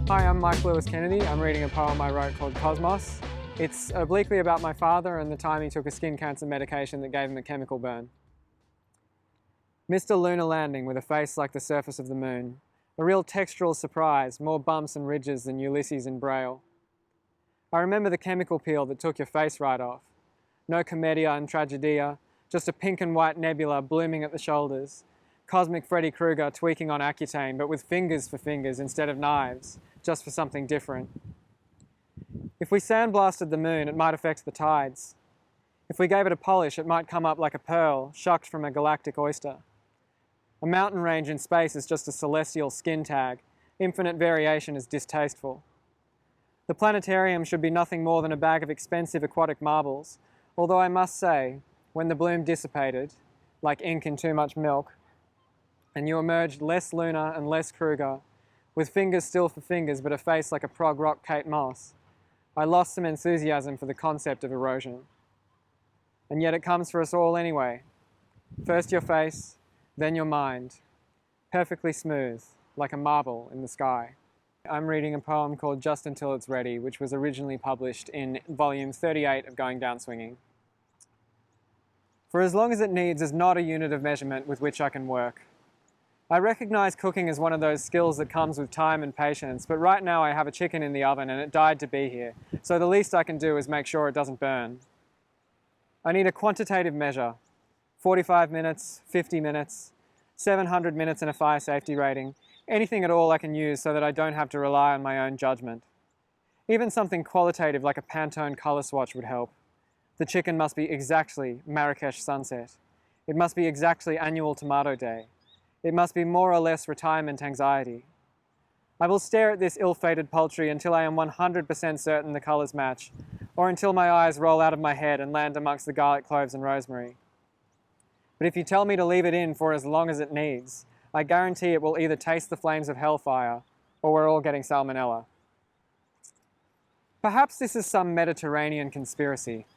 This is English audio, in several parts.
Hi, I'm Mike Lewis Kennedy. I'm reading a poem I wrote called Cosmos. It's obliquely about my father and the time he took a skin cancer medication that gave him a chemical burn. Missed a lunar landing with a face like the surface of the moon. A real textural surprise, more bumps and ridges than Ulysses in Braille. I remember the chemical peel that took your face right off. No commedia and tragedia, just a pink and white nebula blooming at the shoulders. Cosmic Freddy Krueger tweaking on Accutane, but with fingers for fingers instead of knives, just for something different. If we sandblasted the moon, it might affect the tides. If we gave it a polish, it might come up like a pearl, shucked from a galactic oyster. A mountain range in space is just a celestial skin tag. Infinite variation is distasteful. The planetarium should be nothing more than a bag of expensive aquatic marbles, although I must say, when the bloom dissipated, like ink in too much milk, and you emerged less lunar and less Kruger, with fingers still for fingers but a face like a prog rock Kate Moss, I lost some enthusiasm for the concept of erosion. And yet it comes for us all anyway. First your face, then your mind, perfectly smooth, like a marble in the sky. I'm reading a poem called Just Until It's Ready, which was originally published in volume 38 of Going Down Swinging. For as long as it needs is not a unit of measurement with which I can work. I recognize cooking as one of those skills that comes with time and patience, but right now I have a chicken in the oven and it died to be here, so the least I can do is make sure it doesn't burn. I need a quantitative measure, 45 minutes, 50 minutes, 700 minutes and a fire safety rating, anything at all I can use so that I don't have to rely on my own judgment. Even something qualitative like a Pantone color swatch would help. The chicken must be exactly Marrakesh sunset. It must be exactly annual tomato day. It must be more or less retirement anxiety. I will stare at this ill-fated poultry until I am 100% certain the colors match, or until my eyes roll out of my head and land amongst the garlic cloves and rosemary. But if you tell me to leave it in for as long as it needs, I guarantee it will either taste the flames of hellfire, or we're all getting salmonella. Perhaps this is some Mediterranean conspiracy.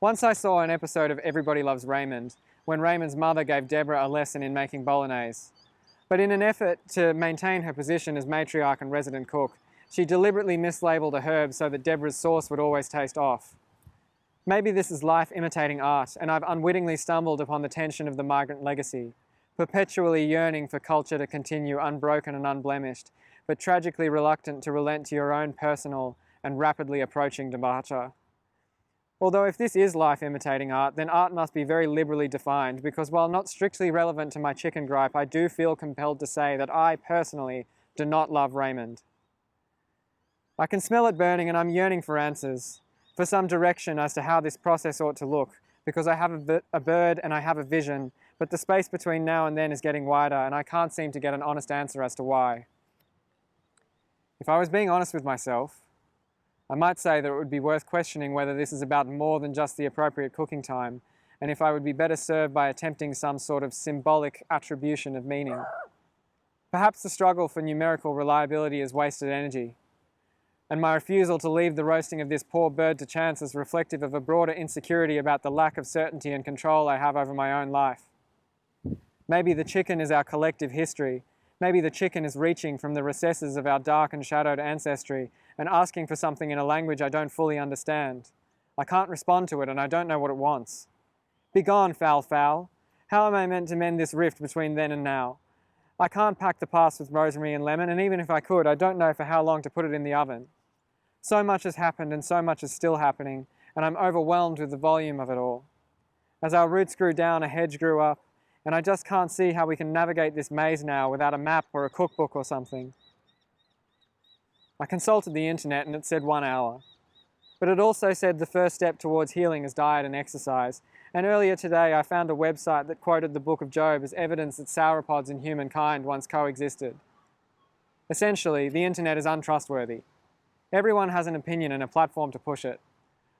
Once I saw an episode of Everybody Loves Raymond, when Raymond's mother gave Deborah a lesson in making bolognese. But in an effort to maintain her position as matriarch and resident cook, she deliberately mislabeled a herb so that Deborah's sauce would always taste off. Maybe this is life imitating art, and I've unwittingly stumbled upon the tension of the migrant legacy, perpetually yearning for culture to continue unbroken and unblemished, but tragically reluctant to relent to your own personal and rapidly approaching departure. Although if this is life imitating art, then art must be very liberally defined, because while not strictly relevant to my chicken gripe, I do feel compelled to say that I, personally, do not love Raymond. I can smell it burning and I'm yearning for answers, for some direction as to how this process ought to look, because I have a bird and I have a vision, but the space between now and then is getting wider and I can't seem to get an honest answer as to why. If I was being honest with myself, I might say that it would be worth questioning whether this is about more than just the appropriate cooking time, and if I would be better served by attempting some sort of symbolic attribution of meaning. Perhaps the struggle for numerical reliability is wasted energy, and my refusal to leave the roasting of this poor bird to chance is reflective of a broader insecurity about the lack of certainty and control I have over my own life. Maybe the chicken is our collective history. Maybe the chicken is reaching from the recesses of our dark and shadowed ancestry and asking for something in a language I don't fully understand. I can't respond to it and I don't know what it wants. Begone, foul fowl. How am I meant to mend this rift between then and now? I can't pack the past with rosemary and lemon, and even if I could, I don't know for how long to put it in the oven. So much has happened and so much is still happening, and I'm overwhelmed with the volume of it all. As our roots grew down, a hedge grew up, and I just can't see how we can navigate this maze now without a map or a cookbook or something. I consulted the internet and it said 1 hour. But it also said the first step towards healing is diet and exercise. And earlier today I found a website that quoted the Book of Job as evidence that sauropods and humankind once coexisted. Essentially, the internet is untrustworthy. Everyone has an opinion and a platform to push it.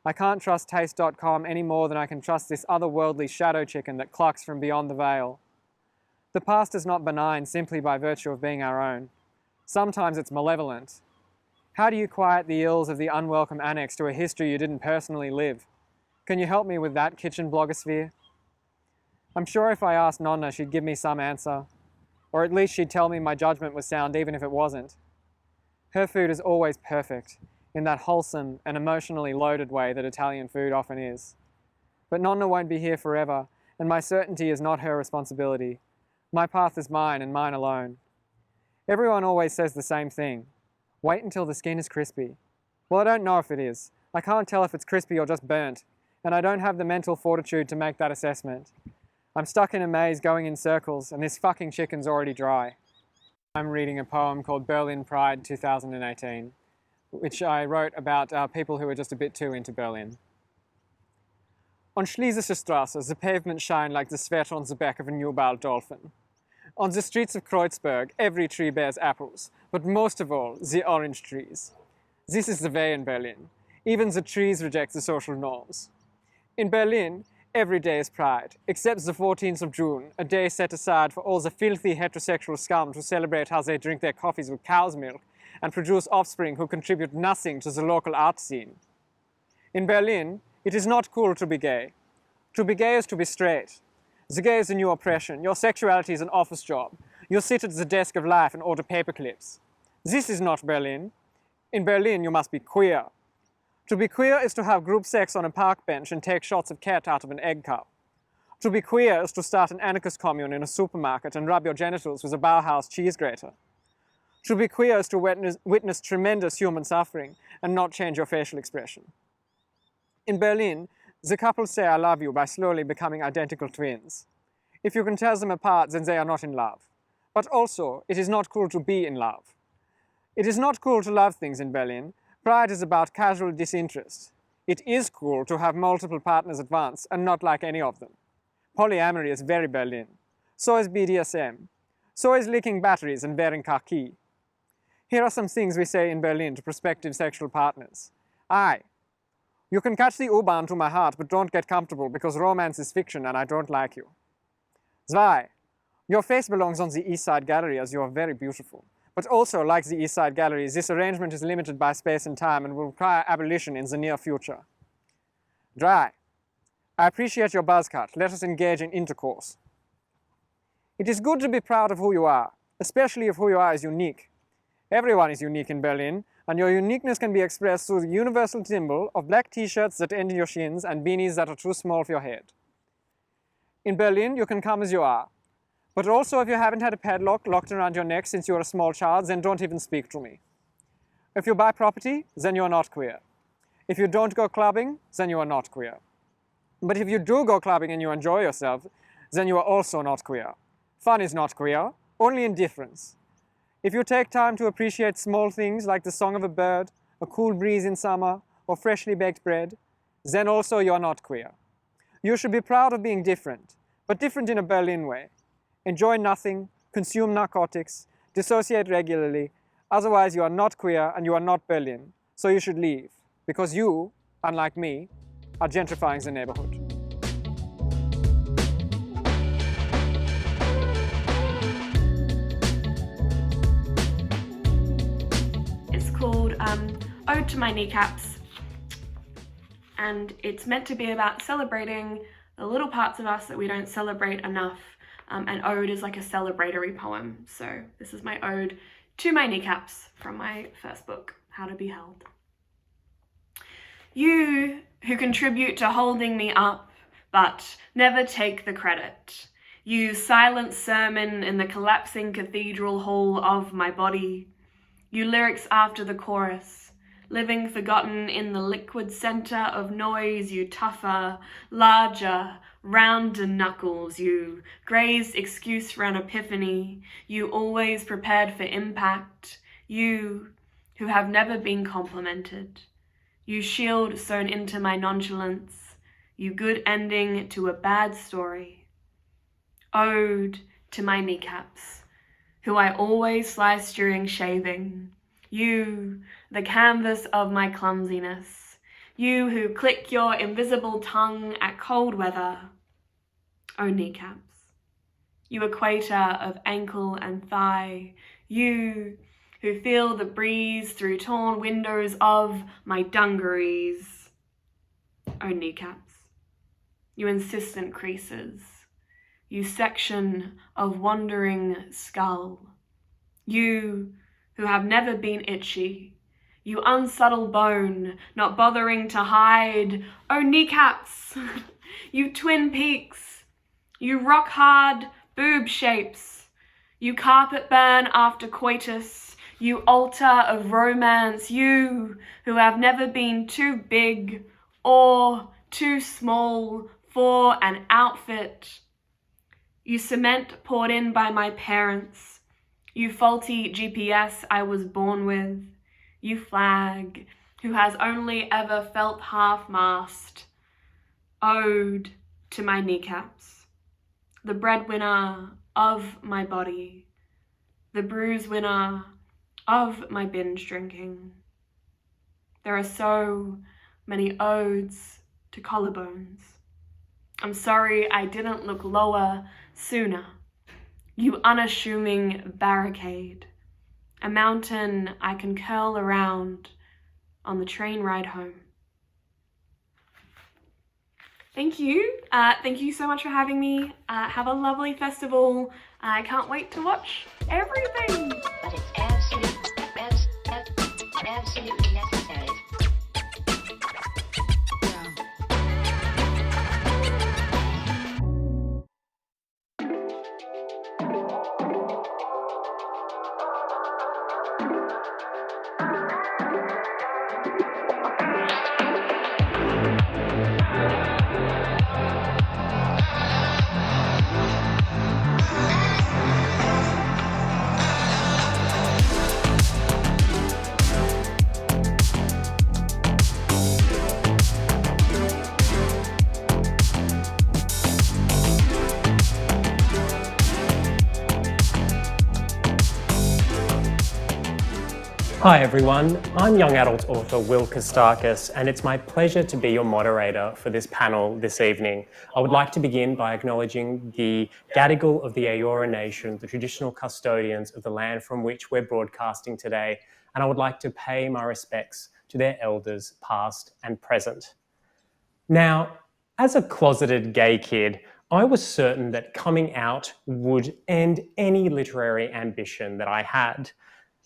I can't trust taste.com any more than I can trust this otherworldly shadow chicken that clucks from beyond the veil. The past is not benign simply by virtue of being our own. Sometimes it's malevolent. How do you quiet the ills of the unwelcome annex to a history you didn't personally live? Can you help me with that, kitchen blogosphere? I'm sure if I asked Nonna, she'd give me some answer. Or at least she'd tell me my judgment was sound even if it wasn't. Her food is always perfect, in that wholesome and emotionally loaded way that Italian food often is. But Nonna won't be here forever, and my certainty is not her responsibility. My path is mine and mine alone. Everyone always says the same thing. Wait until the skin is crispy. Well, I don't know if it is. I can't tell if it's crispy or just burnt, and I don't have the mental fortitude to make that assessment. I'm stuck in a maze going in circles, and this fucking chicken's already dry. I'm reading a poem called Berlin Pride 2018, which I wrote about people who were just a bit too into Berlin. On Schlesische Straße, the pavements shine like the sweat on the back of a newborn dolphin. On the streets of Kreuzberg, every tree bears apples, but most of all, the orange trees. This is the way in Berlin. Even the trees reject the social norms. In Berlin, every day is Pride, except the 14th of June, a day set aside for all the filthy heterosexual scum to celebrate how they drink their coffees with cow's milk and produce offspring who contribute nothing to the local art scene. In Berlin, it is not cool to be gay. To be gay is to be straight. The gay is a new oppression. Your sexuality is an office job. You sit at the desk of life and order paper clips. This is not Berlin. In Berlin, you must be queer. To be queer is to have group sex on a park bench and take shots of cat out of an egg cup. To be queer is to start an anarchist commune in a supermarket and rub your genitals with a Bauhaus cheese grater. To be queer is to witness tremendous human suffering and not change your facial expression. In Berlin, the couples say I love you by slowly becoming identical twins. If you can tell them apart, then they are not in love. But also, it is not cool to be in love. It is not cool to love things in Berlin. Pride is about casual disinterest. It is cool to have multiple partners at once and not like any of them. Polyamory is very Berlin. So is BDSM. So is licking batteries and wearing khaki. Here are some things we say in Berlin to prospective sexual partners. Aye. You can catch the U-Bahn to my heart, but don't get comfortable because romance is fiction and I don't like you. Zwei. Your face belongs on the East Side Gallery as you are very beautiful. But also, like the East Side Gallery, this arrangement is limited by space and time and will require abolition in the near future. Drei. I appreciate your buzz cut. Let us engage in intercourse. It is good to be proud of who you are, especially if who you are is unique. Everyone is unique in Berlin, and your uniqueness can be expressed through the universal symbol of black t-shirts that end in your shins and beanies that are too small for your head. In Berlin, you can come as you are. But also, if you haven't had a padlock locked around your neck since you were a small child, then don't even speak to me. If you buy property, then you are not queer. If you don't go clubbing, then you are not queer. But if you do go clubbing and you enjoy yourself, then you are also not queer. Fun is not queer, only indifference. If you take time to appreciate small things like the song of a bird, a cool breeze in summer, or freshly baked bread, then also you are not queer. You should be proud of being different, but different in a Berlin way. Enjoy nothing, consume narcotics, dissociate regularly, otherwise you are not queer and you are not Berlin, so you should leave, because you, unlike me, are gentrifying the neighborhood. It's called Ode to My Kneecaps, and it's meant to be about celebrating the little parts of us that we don't celebrate enough. And ode is like a celebratory poem. So this is my ode to my kneecaps from my first book, How to Be Held. You who contribute to holding me up, but never take the credit. You silent sermon in the collapsing cathedral hall of my body. You lyrics after the chorus, living forgotten in the liquid center of noise. You tougher, larger, rounder knuckles, you grazed excuse for an epiphany, you always prepared for impact, you who have never been complimented, you shield sewn into my nonchalance, you good ending to a bad story. Ode to my kneecaps, who I always slice during shaving, you, the canvas of my clumsiness, you who click your invisible tongue at cold weather. Oh, kneecaps, you equator of ankle and thigh, you who feel the breeze through torn windows of my dungarees. Oh, kneecaps, you insistent creases, you section of wandering skull, you who have never been itchy. You unsubtle bone, not bothering to hide. Oh, kneecaps! You twin peaks! You rock hard boob shapes! You carpet burn after coitus! You altar of romance! You who have never been too big or too small for an outfit! You cement poured in by my parents! You faulty GPS I was born with! You flag, who has only ever felt half-mast, ode to my kneecaps, the breadwinner of my body, the bruise winner of my binge drinking. There are so many odes to collarbones. I'm sorry I didn't look lower sooner. You unassuming barricade, a mountain I can curl around on the train ride home. Thank you. Thank you so much for having me. Have a lovely festival. I can't wait to watch everything. But it's absolutely necessary. Hi everyone, I'm young adult author Will Kostakis, and it's my pleasure to be your moderator for this panel this evening. I would like to begin by acknowledging the Gadigal of the Eora Nation, the traditional custodians of the land from which we're broadcasting today, and I would like to pay my respects to their elders past and present. Now, as a closeted gay kid, I was certain that coming out would end any literary ambition that I had.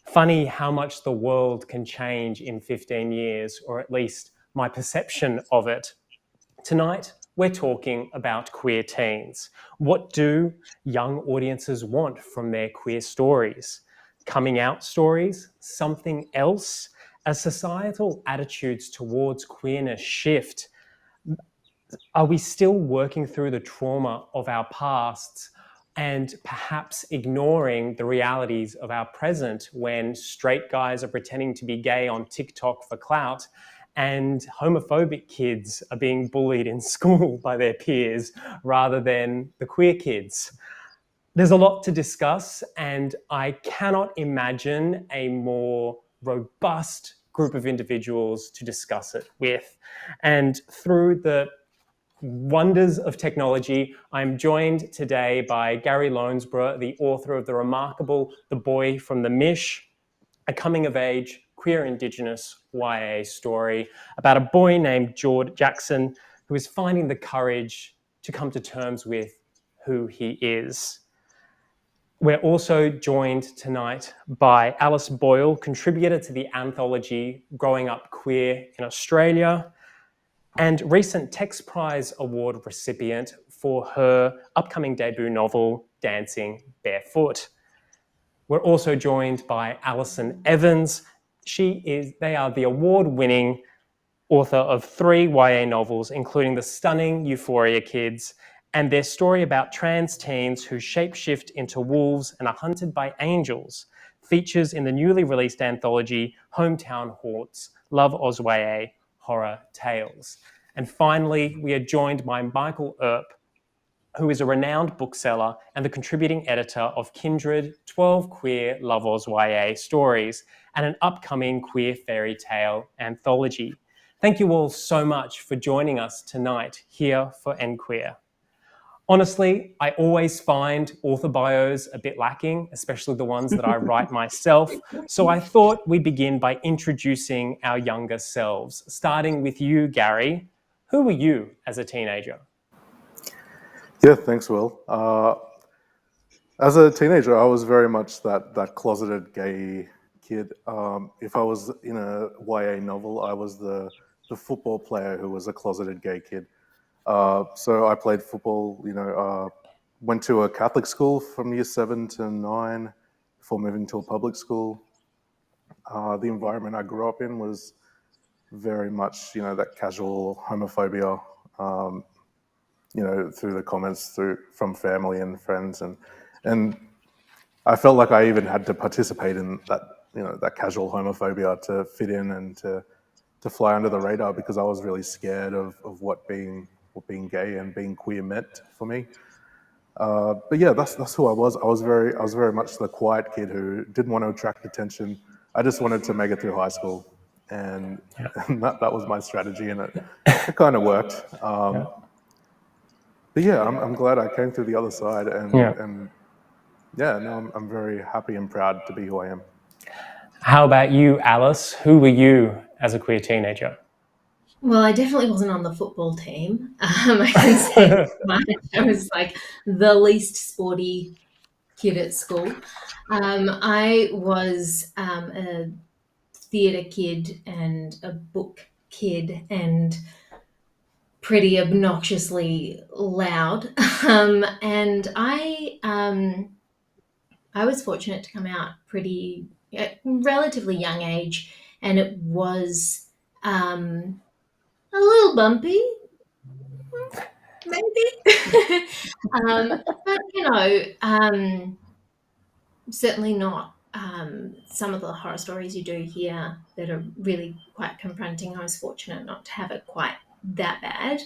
Funny how much the world can change in 15 years, or at least my perception of it. Tonight, we're talking about queer teens. What do young audiences want from their queer stories? Coming out stories? Something else? As societal attitudes towards queerness shift, are we still working through the trauma of our pasts and perhaps ignoring the realities of our present when straight guys are pretending to be gay on TikTok for clout and homophobic kids are being bullied in school by their peers rather than the queer kids? There's a lot to discuss, and I cannot imagine a more robust group of individuals to discuss it with. And through the wonders of technology, I'm joined today by Gary Lonesborough, the author of the remarkable The Boy from the Mish, a coming-of-age queer Indigenous YA story about a boy named George Jackson who is finding the courage to come to terms with who he is. We're also joined tonight by Alice Boyle, contributor to the anthology Growing Up Queer in Australia, and recent Text Prize Award recipient for her upcoming debut novel, Dancing Barefoot. We're also joined by Alison Evans. They are the award-winning author of 3 YA novels, including the stunning Euphoria Kids, and their story about trans teens who shapeshift into wolves and are hunted by angels features in the newly released anthology Hometown Haunts, Love Oz YA, Horror Tales. And finally, we are joined by Michael Earp, who is a renowned bookseller and the contributing editor of Kindred, 12 Queer Love Oz YA stories, and an upcoming queer fairy tale anthology. Thank you all so much for joining us tonight here for EnQueer. Honestly, I always find author bios a bit lacking, especially the ones that I write myself. So I thought we'd begin by introducing our younger selves, starting with you, Gary. Who were you as a teenager? Yeah, thanks, Will. As a teenager, I was very much that closeted gay kid, if I was in a YA novel, I was the football player who was a closeted gay kid. So I played football, went to a Catholic school from year 7 to 9 before moving to a public school. The environment I grew up in was very much, that casual homophobia, through the comments from family and friends. And I felt like I even had to participate in that, that casual homophobia to fit in and to fly under the radar, because I was really scared of what being gay and being queer meant for me. But yeah, that's who I was. I was very much the quiet kid who didn't want to attract attention. I just wanted to make it through high school, and, and that was my strategy, and it kind of worked. But yeah, I'm glad I came through the other side, and yeah, no, I'm very happy and proud to be who I am. How about you, Alice? Who were you as a queer teenager? Well, I definitely wasn't on the football team. I can say that much. I was like the least sporty kid at school. I was a theatre kid and a book kid and pretty obnoxiously loud. And I was fortunate to come out pretty relatively young age, and it was a little bumpy, maybe. But certainly not some of the horror stories you do hear that are really quite confronting. I was fortunate not to have it quite that bad.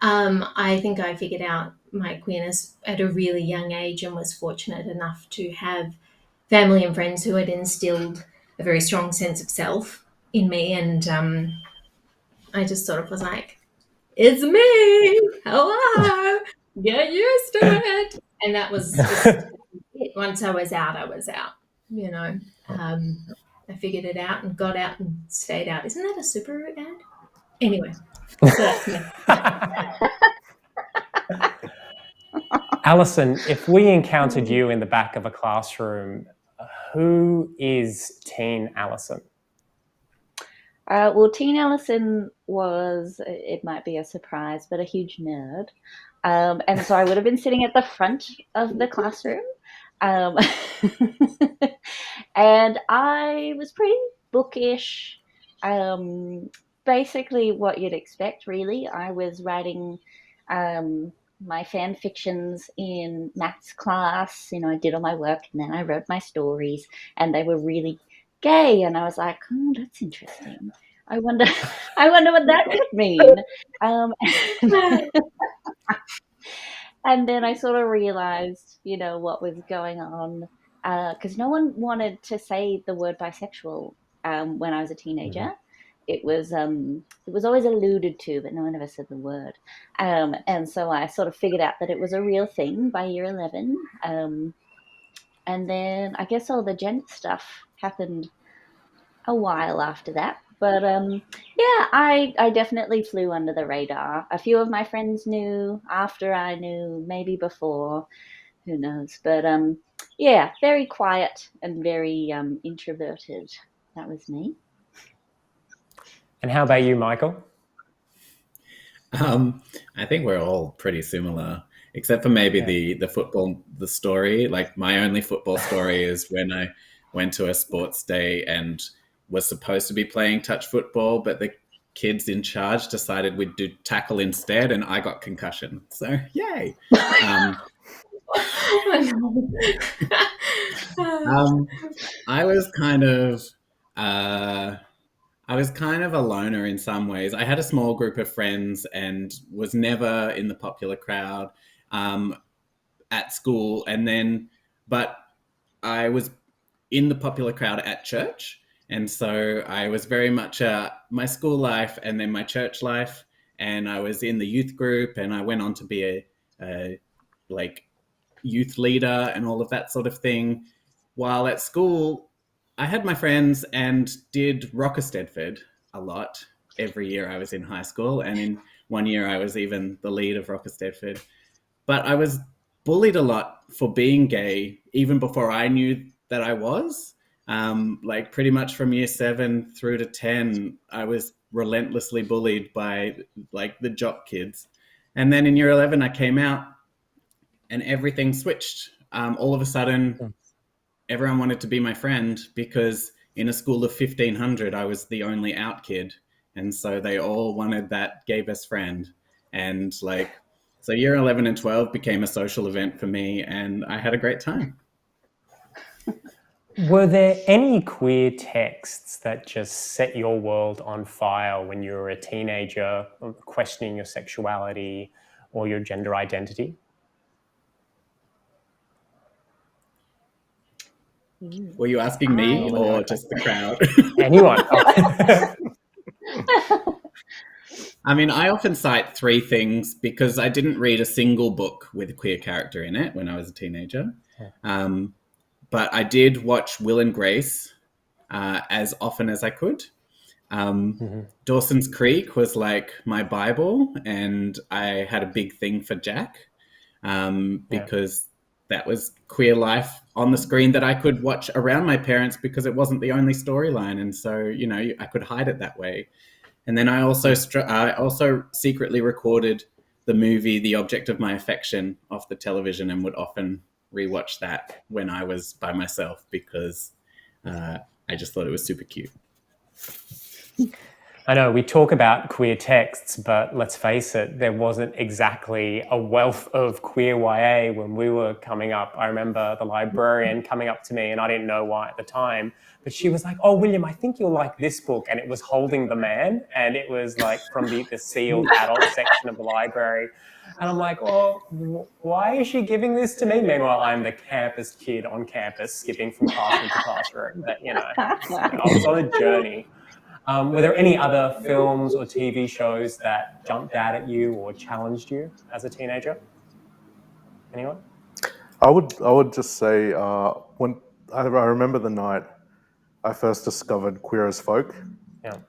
I think I figured out my queerness at a really young age and was fortunate enough to have family and friends who had instilled a very strong sense of self in me. And I just sort of was like, it's me, hello, get used to it. And that was just it. Once I was out, I figured it out and got out and stayed out. Isn't that a Subaru ad? Anyway, so, yeah. Alison, if we encountered you in the back of a classroom, who is teen Alison? Well, teen Alison was, it might be a surprise, but a huge nerd. And so I would have been sitting at the front of the classroom. And I was pretty bookish. Basically what you'd expect, really. I was writing my fan fictions in maths class. I did all my work, and then I wrote my stories, and they were really gay, and I was like, oh, that's interesting. I wonder what that could mean. And then I sort of realized, what was going on, because no one wanted to say the word bisexual when I was a teenager. It was always alluded to, but no one ever said the word. And so I sort of figured out that it was a real thing by year 11. And then I guess all the gender stuff happened a while after that. But yeah, I definitely flew under the radar. A few of my friends knew, after I knew, maybe before, who knows. But yeah, very quiet and very introverted. That was me. And how about you, Michael? I think we're all pretty similar, except for maybe the story. Like, my only football story is when I went to a sports day and was supposed to be playing touch football, but the kids in charge decided we'd do tackle instead, and I got concussion. So yay! I was kind of a loner in some ways. I had a small group of friends and was never in the popular crowd at school, but I was in the popular crowd at church. And so I was very much my school life and then my church life, and I was in the youth group, and I went on to be a youth leader and all of that sort of thing. While at school, I had my friends and did Rock Stedford a lot every year I was in high school, and in one year I was even the lead of Rock Stedford. But I was bullied a lot for being gay, even before I knew that I was. Like pretty much from year 7 through to 10, I was relentlessly bullied by like the jock kids. And then in year 11, I came out and everything switched. All of a sudden, everyone wanted to be my friend because in a school of 1,500, I was the only out kid. And so they all wanted that gay best friend. And like, so year 11 and 12 became a social event for me, and I had a great time. Were there any queer texts that just set your world on fire when you were a teenager, questioning your sexuality or your gender identity? Were you asking me or just the crowd? Anyone? I mean, I often cite 3 things because I didn't read a single book with a queer character in it when I was a teenager. But I did watch Will and Grace as often as I could. Dawson's Creek was like my Bible, and I had a big thing for Jack because that was queer life on the screen that I could watch around my parents because it wasn't the only storyline. And so, you know, I could hide it that way. And then I also secretly recorded the movie The Object of My Affection off the television and would often rewatch that when I was by myself because I just thought it was super cute. I know we talk about queer texts, but let's face it, there wasn't exactly a wealth of queer YA when we were coming up. I remember the librarian coming up to me, and I didn't know why at the time, but she was like, "Oh, William, I think you'll like this book." And it was Holding the Man, and it was like from the sealed adult section of the library. And I'm like, "Oh, why is she giving this to me?" Meanwhile, I'm the campus kid on campus, skipping from classroom to classroom. But, you know, I was on a journey. Were there any other films or TV shows that jumped out at you or challenged you as a teenager? Anyone? I would just say when I remember the night I first discovered Queer as Folk. Yeah.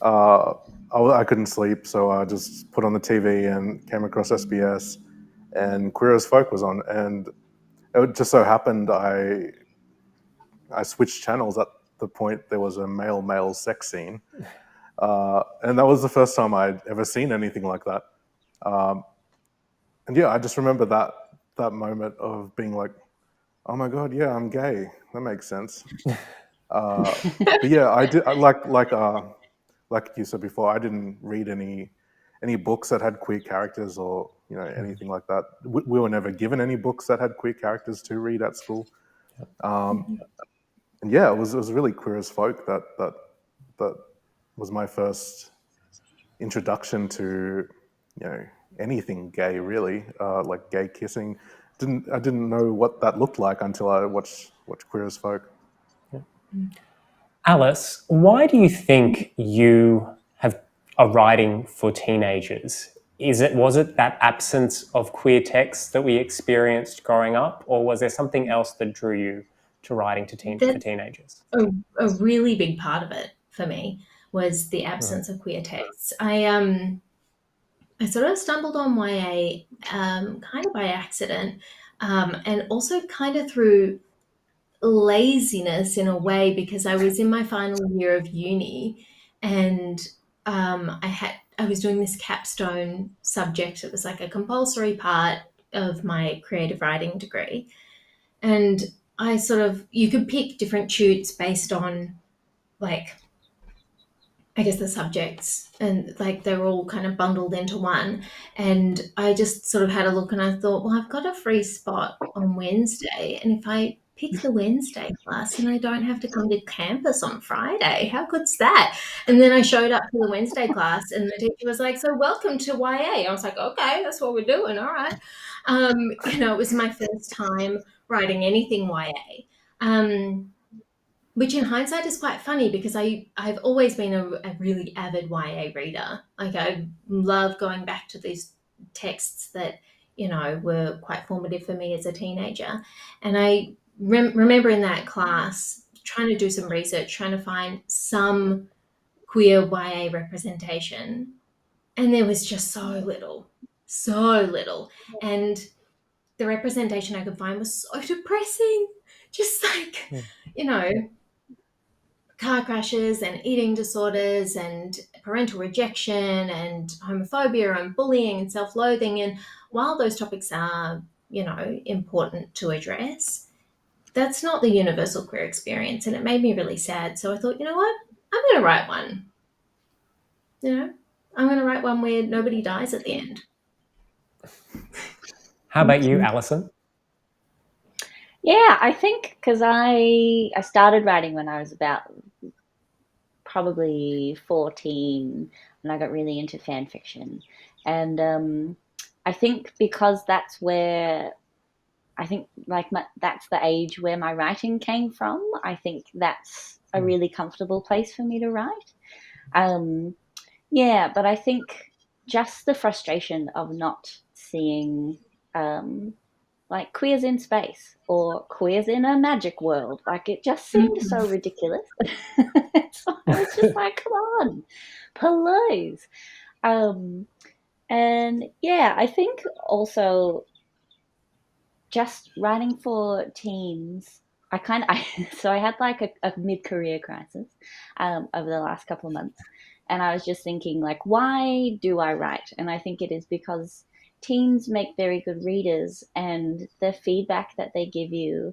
I couldn't sleep, so I just put on the TV and came across SBS, and Queer as Folk was on, and it just so happened I switched channels at the point there was a male sex scene, and that was the first time I'd ever seen anything like that. And yeah, I just remember that moment of being like, "Oh my god, yeah, I'm gay. That makes sense." But yeah, I did like you said before, I didn't read any books that had queer characters or anything like that. We were never given any books that had queer characters to read at school. And yeah, it was really Queer as Folk that was my first introduction to anything gay, really, like gay kissing. I didn't know what that looked like until I watched Queer as Folk. Alice, why do you think you are writing for teenagers? Was it that absence of queer texts that we experienced growing up, or was there something else that drew you to writing for teenagers? A really big part of it for me was the absence of queer texts. I sort of stumbled on YA kind of by accident, and also kind of through laziness in a way, because I was in my final year of uni, and I was doing this capstone subject. It was like a compulsory part of my creative writing degree, and you could pick different tutes based on, like, I guess the subjects, and like they were all kind of bundled into one. And I just sort of had a look and I thought, well, I've got a free spot on Wednesday, and if I pick the Wednesday class and I don't have to come to campus on Friday, how good's that? And then I showed up to the Wednesday class and the teacher was like, "So welcome to YA." I was like, okay, that's what we're doing. All right. It was my first time writing anything YA. Which in hindsight is quite funny because I've always been a really avid YA reader. Like, I love going back to these texts that, were quite formative for me as a teenager. And I remember in that class trying to do some research, trying to find some queer YA representation. And there was just so little. And the representation I could find was so depressing. Just like, car crashes and eating disorders and parental rejection and homophobia and bullying and self-loathing. And while those topics are, important to address, that's not the universal queer experience. And it made me really sad. So I thought, you know what? I'm going to write one. I'm going to write one where nobody dies at the end. How about you, Alison? Yeah, I think because I started writing when I was about probably 14, and I got really into fan fiction. And I think because that's where that's the age where my writing came from. I think that's a really comfortable place for me to write. Yeah, but I think just the frustration of not seeing like queers in space or queers in a magic world, like it just seemed so ridiculous. So I was just like, come on, please. And yeah, I think also just writing for teens, so I had like a mid-career crisis over the last couple of months, and I was just thinking like, why do I write? And I think it is because teens make very good readers, and the feedback that they give you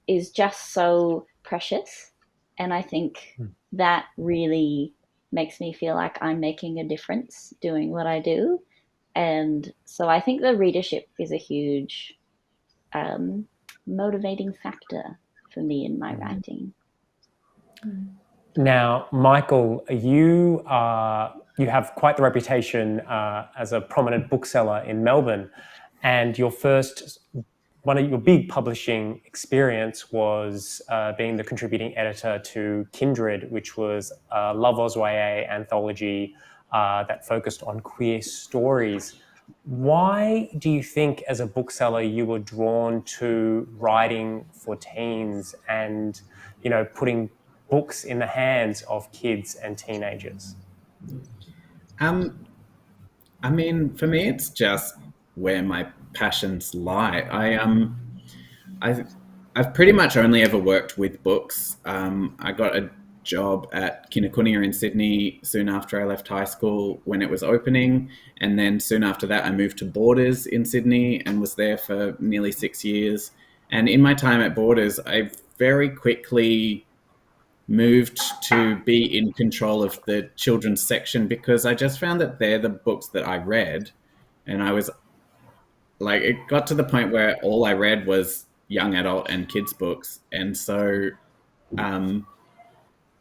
is just so precious, and I think that really makes me feel like I'm making a difference doing what I do. And so I think the readership is a huge motivating factor for me in my writing. Now, Michael, you have quite the reputation as a prominent bookseller in Melbourne, and one of your big publishing experience was being the contributing editor to Kindred, which was a Love Oz YA anthology that focused on queer stories. Why do you think, as a bookseller, you were drawn to writing for teens and, putting books in the hands of kids and teenagers? I mean, for me, it's just where my passions lie. I've pretty much only ever worked with books. I got a job at Kinokuniya in Sydney soon after I left high school when it was opening, and then soon after that I moved to Borders in Sydney and was there for nearly 6 years. And in my time at Borders, I very quickly moved to be in control of the children's section because I just found that they're the books that I read, and I was like, it got to the point where all I read was young adult and kids books, and so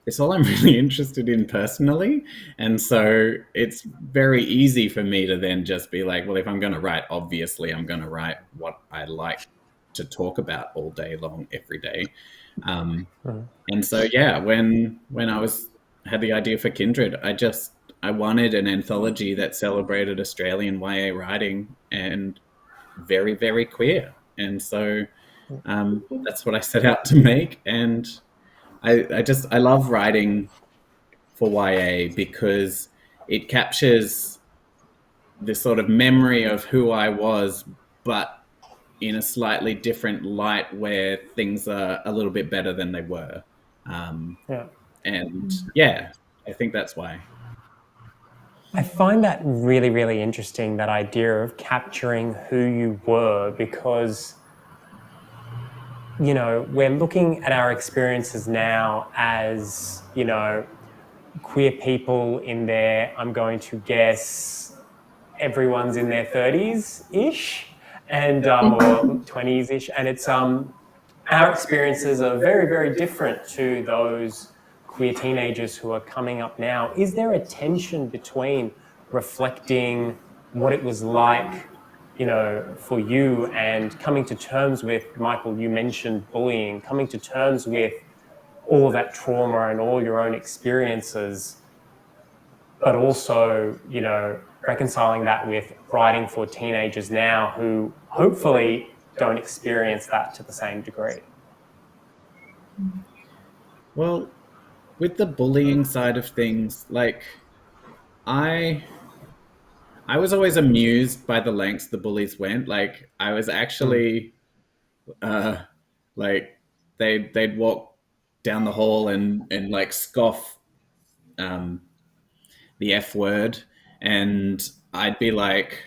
it's all I'm really interested in personally. And so it's very easy for me to then just be like, well, if I'm going to write, obviously I'm going to write what I like to talk about all day long, every day. And so, yeah, when I had the idea for Kindred, I wanted an anthology that celebrated Australian YA writing and very, very queer. And so that's what I set out to make. And I love writing for YA because it captures this sort of memory of who I was, but in a slightly different light where things are a little bit better than they were. And yeah, I think that's why. I find that really, really interesting, that idea of capturing who you were, because, we're looking at our experiences now as, queer people in their, I'm going to guess, everyone's in their 30s-ish, and or 20s-ish, and it's our experiences are very, very different to those queer teenagers who are coming up now. Is there a tension between reflecting what it was like, for you, and coming to terms with, Michael, you mentioned bullying, coming to terms with all of that trauma and all your own experiences, but also, reconciling that with writing for teenagers now who hopefully don't experience that to the same degree? Well, with the bullying side of things, like I was always amused by the lengths the bullies went. Like I was actually like they'd walk down the hall and like scoff the F word, and I'd be like,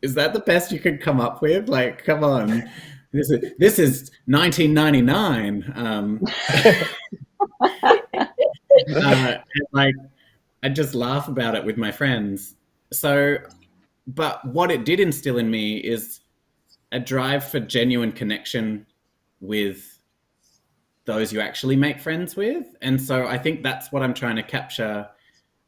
is that the best you could come up with? Like, come on, this is 1999. And like, I just laugh about it with my friends. So, but what it did instill in me is a drive for genuine connection with those you actually make friends with. And so I think that's what I'm trying to capture.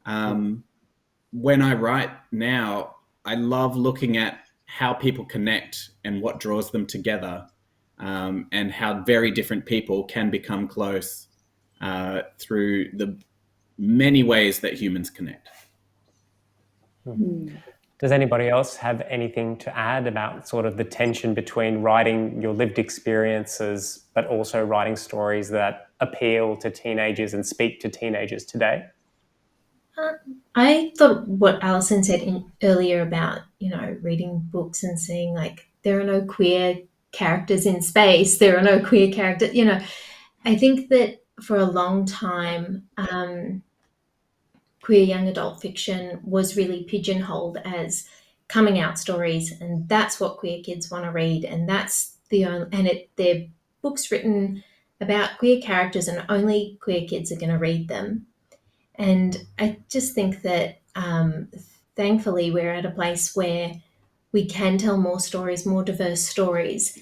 When I write now, I love looking at how people connect and what draws them together, and how very different people can become close through the many ways that humans connect. Does anybody else have anything to add about sort of the tension between writing your lived experiences, but also writing stories that appeal to teenagers and speak to teenagers today? I thought what Alison said earlier about, reading books and seeing like there are no queer characters in space, there are no queer characters, I think that for a long time, queer young adult fiction was really pigeonholed as coming out stories, and that's what queer kids want to read, and that's they're books written about queer characters, and only queer kids are going to read them. And I just think that thankfully we're at a place where we can tell more stories, more diverse stories,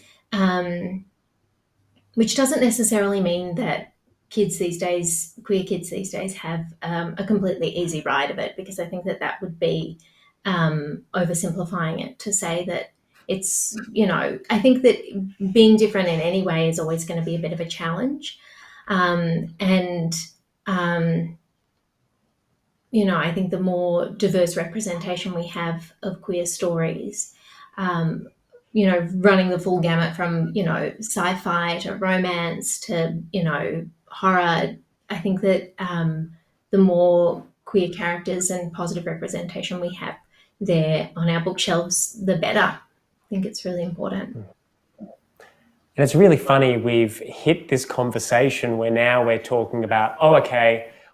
which doesn't necessarily mean that queer kids these days have a completely easy ride of it, because I think that would be oversimplifying it to say that it's, I think that being different in any way is always going to be a bit of a challenge. I think the more diverse representation we have of queer stories, running the full gamut from, sci-fi to romance to, horror, I think that the more queer characters and positive representation we have there on our bookshelves, the better. I think it's really important. And it's really funny, we've hit this conversation where now we're talking about,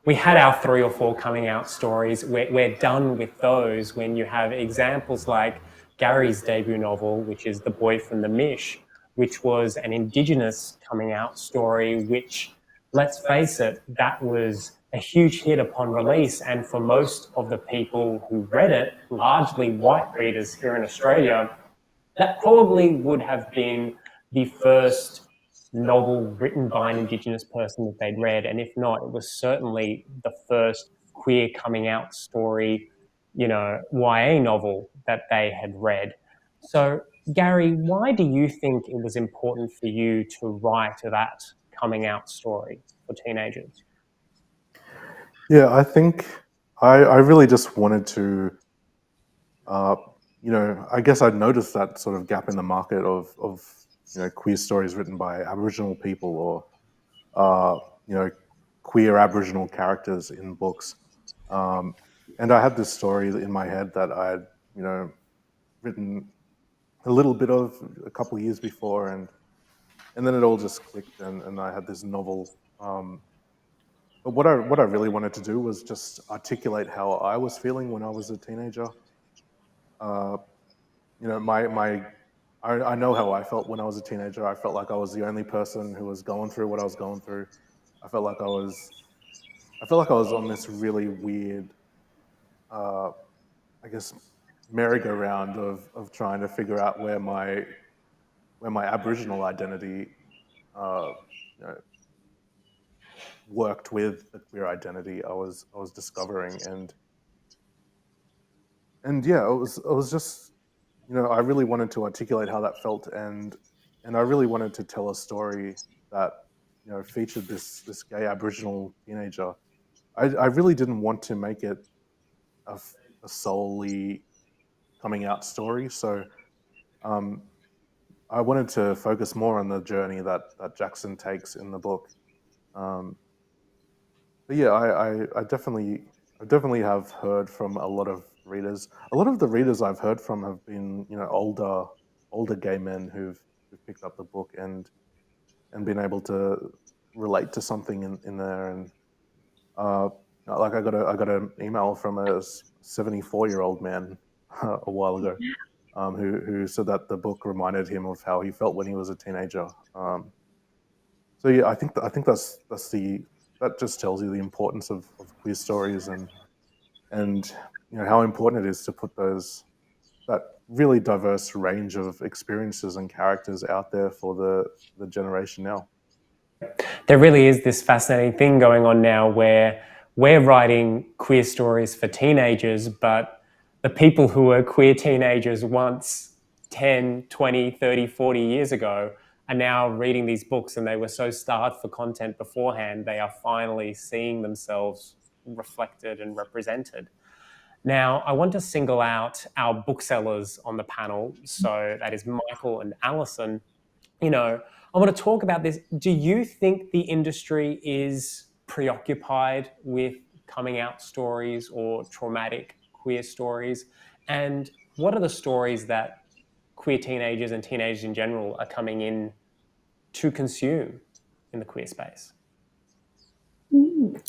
we had our 3 or 4 coming out stories. We're done with those, when you have examples like Gary's debut novel, which is The Boy from the Mish, which was an Indigenous coming out story, which, let's face it, that was a huge hit upon release. And for most of the people who read it, largely white readers here in Australia, that probably would have been the first novel written by an Indigenous person that they'd read. And if not, it was certainly the first queer coming out story, YA novel that they had read. So, Gary, why do you think it was important for you to write that coming out story for teenagers? Yeah, I think I really just wanted to, I guess I'd noticed that sort of gap in the market of queer stories written by Aboriginal people, or queer Aboriginal characters in books. And I had this story in my head that I had, written a little bit of a couple of years before, and then it all just clicked, and I had this novel. But what I really wanted to do was just articulate how I was feeling when I was a teenager. I know how I felt when I was a teenager. I felt like I was the only person who was going through what I was going through. I felt like I was on this really weird, I guess, merry-go-round of trying to figure out where my Aboriginal identity worked with the queer identity I was discovering, and yeah, it was just, I really wanted to articulate how that felt, and I really wanted to tell a story that featured this gay Aboriginal teenager. I really didn't want to make it a solely coming out story, so I wanted to focus more on the journey that Jackson takes in the book. But yeah, I definitely have heard from a lot of readers. A lot of the readers I've heard from have been, older gay men who've picked up the book and been able to relate to something in there. And like I got an email from a 74-year-old man a while ago, who said that the book reminded him of how he felt when he was a teenager. So yeah, I think that just tells you the importance of queer stories, and how important it is to put that really diverse range of experiences and characters out there for the generation now. There really is this fascinating thing going on now where we're writing queer stories for teenagers, but the people who were queer teenagers once 10, 20, 30, 40 years ago are now reading these books, and they were so starved for content beforehand, they are finally seeing themselves reflected and represented. Now, I want to single out our booksellers on the panel. So that is Michael and Alison. I want to talk about this. Do you think the industry is preoccupied with coming out stories or traumatic queer stories? And what are the stories that queer teenagers and teenagers in general are coming in to consume in the queer space?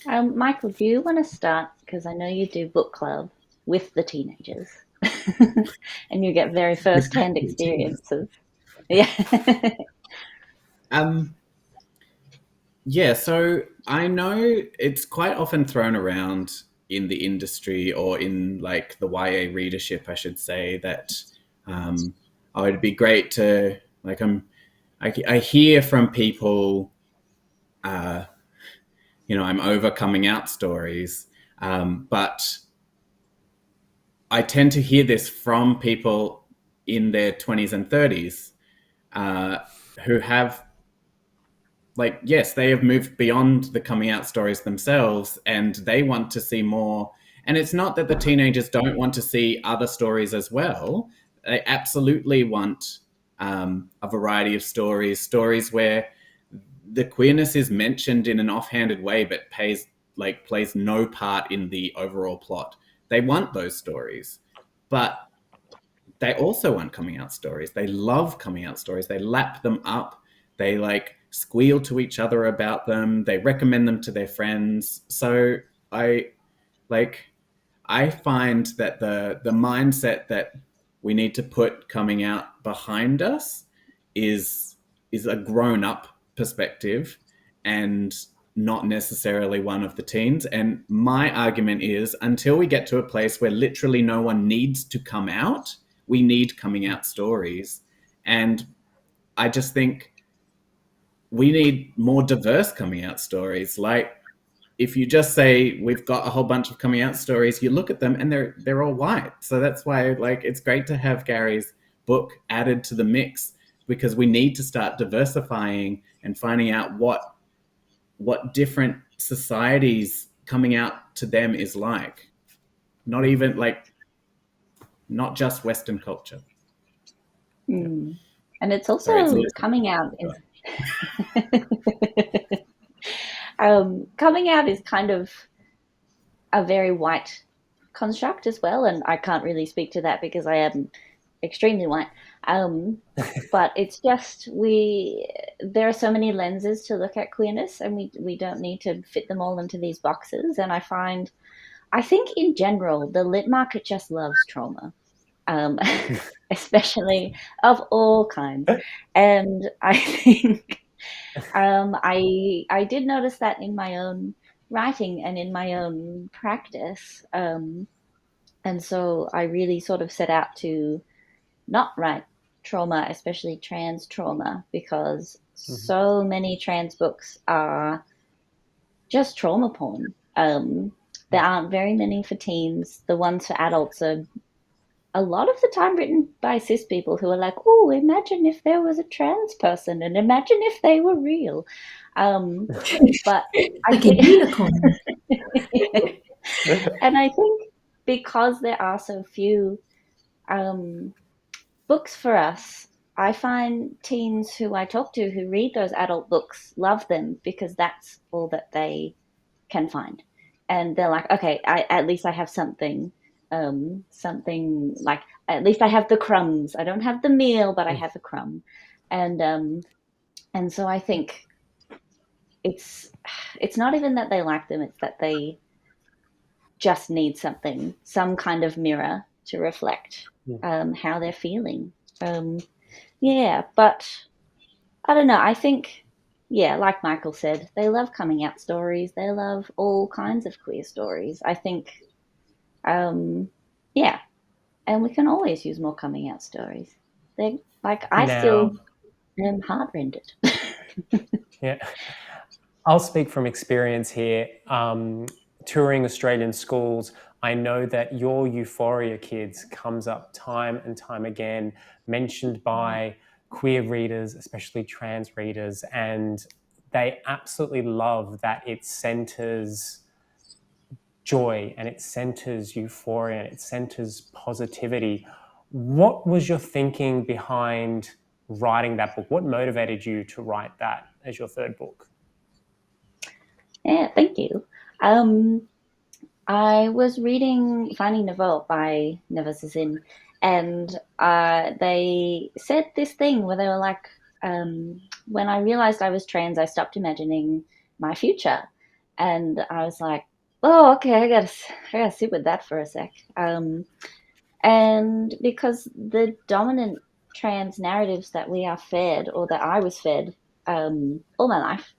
Michael, do you want to start? Because I know you do book club with the teenagers, and you get very first-hand experiences. Yeah. Yeah, so I know it's quite often thrown around in the industry, or in like the YA readership, I should say, that it'd be great to I hear from people, I'm over coming out stories, but I tend to hear this from people in their 20s and 30s who have, yes, they have moved beyond the coming out stories themselves, and they want to see more. And it's not that the teenagers don't want to see other stories as well. They absolutely want a variety of stories where the queerness is mentioned in an offhanded way, but plays no part in the overall plot. They want those stories, but they also want coming out stories. They love coming out stories. They lap them up. They squeal to each other about them. They recommend them to their friends. So I find that the mindset that we need to put coming out behind us is a grown-up perspective, and not necessarily one of the teens. And my argument is, until we get to a place where literally no one needs to come out, we need coming out stories. And I just think we need more diverse coming out stories. If you just say we've got a whole bunch of coming out stories, you look at them and they're all white. So that's why it's great to have Gary's book added to the mix, because we need to start diversifying and finding out what different societies coming out to them is like. Not even not just Western culture. And it's also coming out is coming out is kind of a very white construct as well, and I can't really speak to that because I am extremely white. But it's just there are so many lenses to look at queerness, and we don't need to fit them all into these boxes. And I think in general the lit market just loves trauma. Especially of all kinds. And I think I did notice that in my own writing and in my own practice. And so I really sort of set out to not write trauma, especially trans trauma, because so many trans books are just trauma porn. There aren't very many for teens. The ones for adults are a lot of the time written by cis people who are like, oh, imagine if there was a trans person, and imagine if they were real. But like a unicorn. And I think because there are so few books for us, I find teens who I talk to who read those adult books love them, because that's all that they can find. And they're like, okay, at least I have something like, at least I have the crumbs. I don't have the meal, but I have a crumb. And so I think it's not even that they like them, it's that they just need something, some kind of mirror to reflect how they're feeling. Yeah, but I don't know. I think, yeah, like Michael said, they love coming out stories. They love all kinds of queer stories. I think, yeah, and we can always use more coming out stories. They like I Now, still am heart-rendered. yeah, I'll speak from experience here. Touring Australian schools, I know that your Euphoria Kids comes up time and time again, mentioned by queer readers, especially trans readers, and they absolutely love that it centers joy and it centers euphoria and it centers positivity. What was your thinking behind writing that book? What motivated you to write that as your third book? Yeah, thank you. I was reading Finding Nevo by Never Sazin, and they said this thing where they were like, when I realized I was trans, I stopped imagining my future. And I was like, oh, okay, I gotta sit with that for a sec. And because the dominant trans narratives that we are fed, or that I was fed all my life,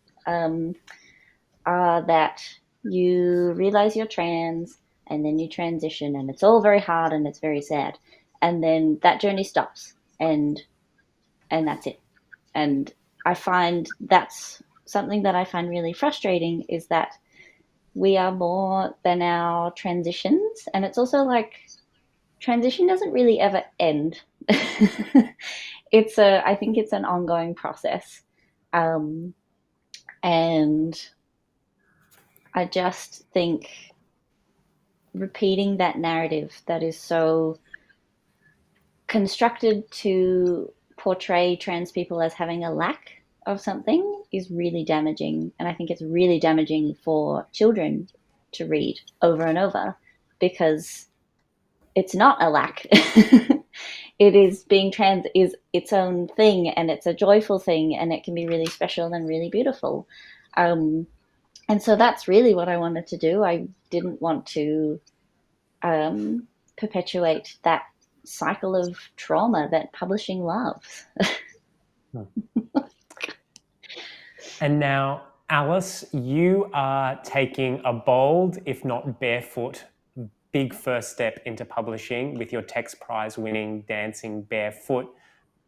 are that you realize you're trans and then you transition and it's all very hard and it's very sad, and then that journey stops and that's it. And I find that's something that I find really frustrating, is that we are more than our transitions, and it's also like transition doesn't really ever end. I think it's an ongoing process, and I just think repeating that narrative that is so constructed to portray trans people as having a lack of something is really damaging. And I think it's really damaging for children to read over and over, because it's not a lack. It is, being trans is its own thing, and it's a joyful thing, and it can be really special and really beautiful. And so that's really what I wanted to do. I didn't want to perpetuate that cycle of trauma that publishing loves. And now, Alice, you are taking a bold, if not barefoot, big first step into publishing with your Text Prize winning Dancing Barefoot.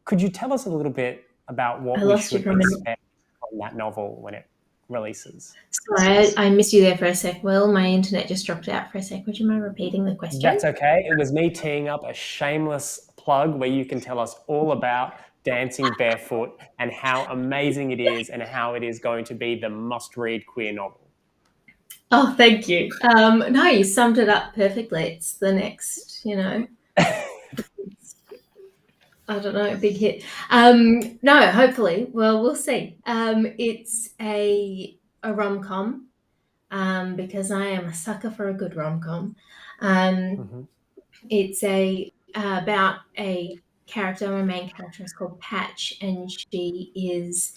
Could you tell us a little bit about what we should expect from that novel when it releases? Sorry, I missed you there for a sec. Will, my internet just dropped out for a sec. Would you mind repeating the question? That's okay. It was me teeing up a shameless plug where you can tell us all about Dancing Barefoot and how amazing it is and how it is going to be the must-read queer novel. Oh, thank you. No, you summed it up perfectly. It's the next, I don't know, big hit. No, hopefully. Well, we'll see. It's a rom-com, because I am a sucker for a good rom-com. It's about a character. My main character is called Patch, and she is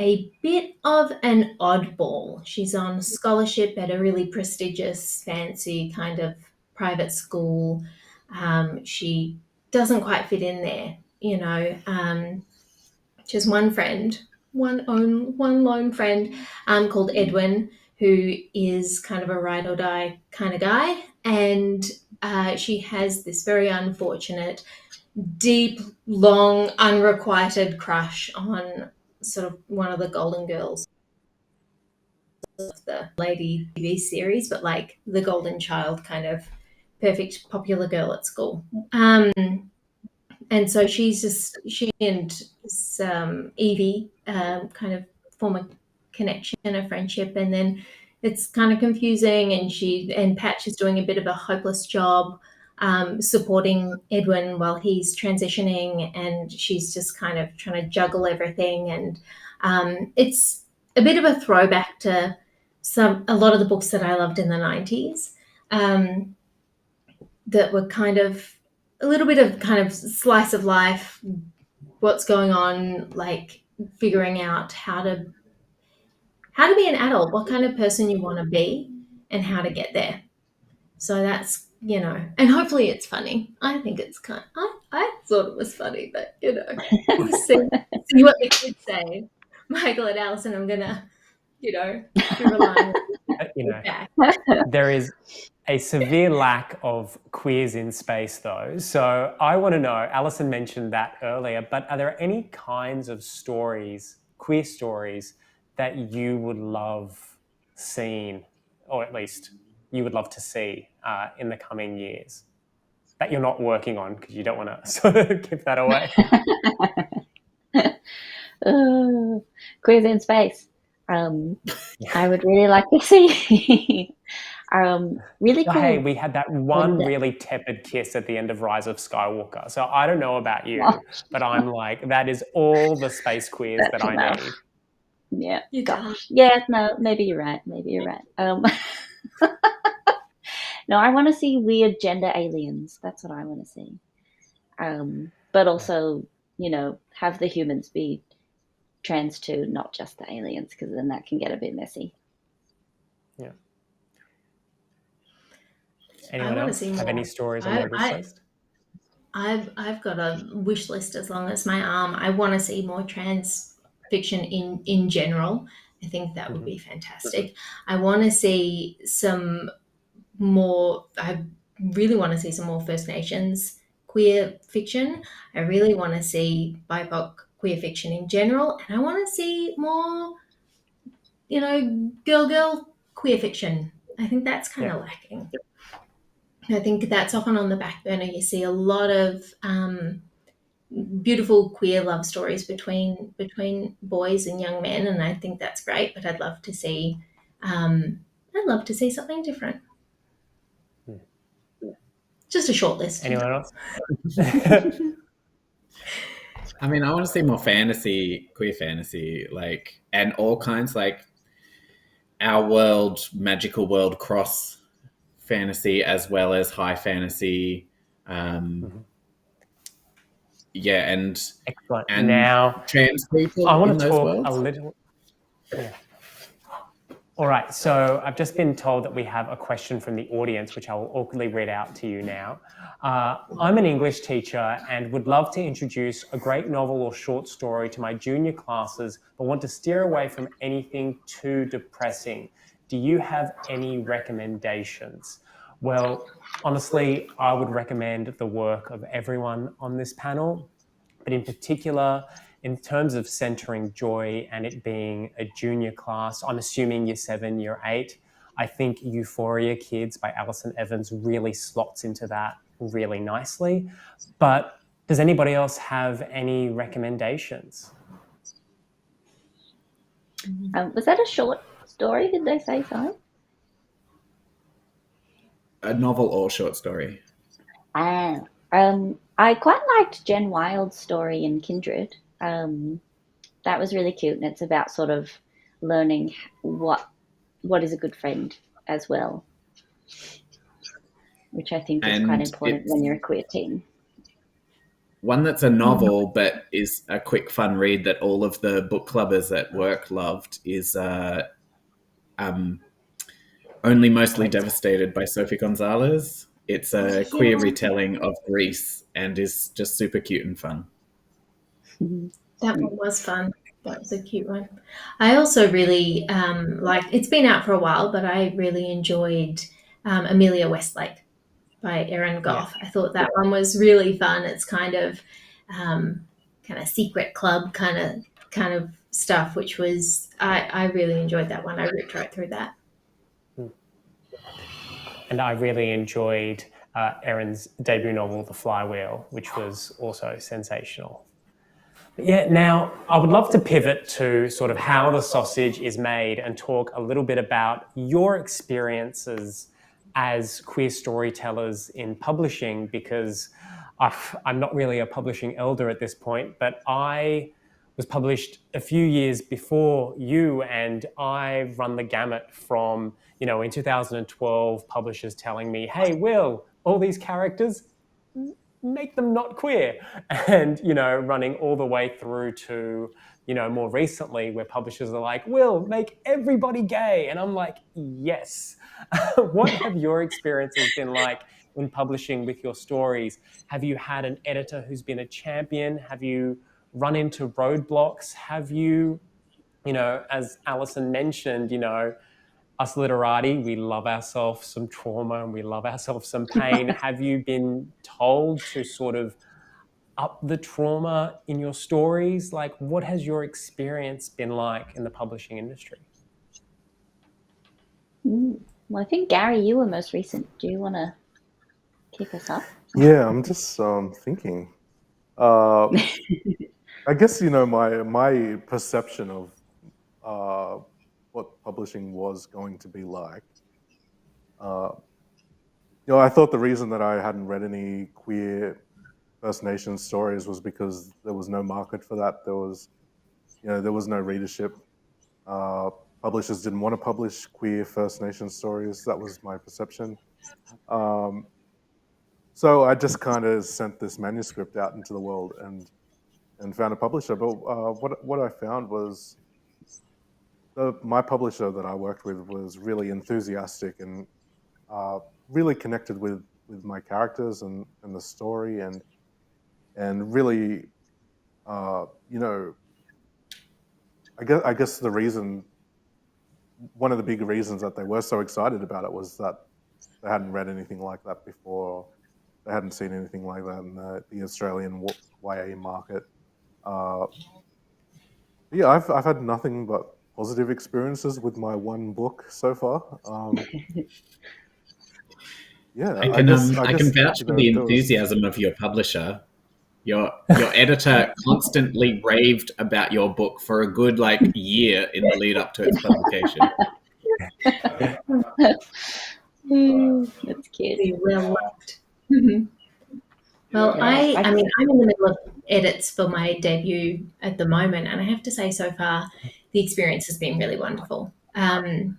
a bit of an oddball. She's on scholarship at a really prestigious, fancy kind of private school. She doesn't quite fit in there, She has one friend, one lone friend, called Edwin, who is kind of a ride or die kind of guy, and she has this very unfortunate, deep, long, unrequited crush on sort of one of the golden girls of the Lady TV series, but like the golden child, kind of perfect popular girl at school. And so she and Evie kind of form a connection, a friendship, and then it's kind of confusing, and Patch is doing a bit of a hopeless job supporting Edwin while he's transitioning, and she's just kind of trying to juggle everything. And it's a bit of a throwback to a lot of the books that I loved in the 90s, that were kind of a little bit of kind of slice of life, what's going on, like figuring out how how to be an adult, what kind of person you want to be, and how to get there. So that's, and hopefully it's funny. I think it's I thought it was funny, but we'll see what the kids say. Michael and Alison, I'm gonna, be relying on back. There is a severe lack of queers in space, though. So I want to know, Alison mentioned that earlier, but are there any kinds of stories, queer stories, that you would love seeing, or at least you would love to see in the coming years, that you're not working on because you don't want to sort of give that away? Queers in space. I would really like to see really cool. Hey, we had that one really tepid kiss at the end of Rise of Skywalker. So I don't know about you, but I'm like, that is all the space queers that I need. Yeah. Gosh. Yeah, no, maybe you're right. No, I want to see weird gender aliens. That's what I want to see. But also, have the humans be trans too, not just the aliens, because then that can get a bit messy. Yeah. Anyone else have any stories on their wish list? I've got a wish list as long as my arm. I want to see more trans fiction in general. I think that would be fantastic. I want to see some more. I really want to see some more First Nations queer fiction. I really want to see BIPOC queer fiction in general, and I want to see more, girl queer fiction. I think that's kind of lacking. I think that's often on the back burner. You see a lot of beautiful queer love stories between boys and young men, and I think that's great. But I'd love to see something different. Just a short list. Anyone else? I mean, I want to see more fantasy, queer fantasy, and all kinds, our world, magical world cross fantasy as well as high fantasy. Yeah, and excellent. And now, trans people. I want in to those talk worlds. a little. Yeah. All right, so I've just been told that we have a question from the audience, which I will awkwardly read out to you now. I'm an English teacher and would love to introduce a great novel or short story to my junior classes, but want to steer away from anything too depressing. Do you have any recommendations? Well, honestly, I would recommend the work of everyone on this panel, but in particular, in terms of centering joy and it being a junior class, I'm assuming year 7, year 8, I think Euphoria Kids by Alison Evans really slots into that really nicely. But does anybody else have any recommendations? Was that a short story? Did they say so? A novel or short story? I quite liked Jen Wild's story in Kindred. That was really cute, and it's about sort of learning what is a good friend as well, which I think is quite important when you're a queer teen. One that's a novel but is a quick fun read that all of the book clubbers at work loved is Only Mostly Devastated by Sophie Gonzalez. It's a queer retelling of Greece and is just super cute and fun. That one was fun. That was a cute one. I also really it's been out for a while, but I really enjoyed Amelia Westlake by Erin Goff. I thought that one was really fun. It's kind of secret club kind of stuff, which was I really enjoyed that one. I ripped right through that. And I really enjoyed Erin's debut novel, The Flywheel, which was also sensational. But yeah, now I would love to pivot to sort of how the sausage is made and talk a little bit about your experiences as queer storytellers in publishing, because I'm not really a publishing elder at this point, but I was published a few years before you, and I've run the gamut from, in 2012, publishers telling me, hey, Will, all these characters, make them not queer, and, running all the way through to more recently, where publishers are like, "Will, make everybody gay," and I'm like, yes. What have your experiences been like in publishing with your stories? Have you had an editor who's been a champion? Have you run into roadblocks? Have you, as Alison mentioned, us literati, we love ourselves some trauma and we love ourselves some pain. Have you been told to sort of up the trauma in your stories? Like, what has your experience been like in the publishing industry? Well, I think, Gary, you were most recent. Do you want to kick us off? Yeah, I'm just thinking. I guess my perception of what publishing was going to be like. I thought the reason that I hadn't read any queer First Nations stories was because there was no market for that. There was no readership. Publishers didn't want to publish queer First Nation stories. That was my perception. So I just kind of sent this manuscript out into the world and found a publisher. But what I found was my publisher that I worked with was really enthusiastic and really connected with my characters and the story and really, I guess one of the big reasons that they were so excited about it was that they hadn't read anything like that before. They hadn't seen anything like that in the Australian YA market. Yeah, I've had nothing but positive experiences with my one book so far. Yeah, I can vouch for the enthusiasm of your publisher. Your editor constantly raved about your book for a good year in the lead up to its publication. That's cute. Really well loved. Well, Yeah, I mean, I'm in the middle of edits for my debut at the moment, and I have to say, so far, the experience has been really wonderful. My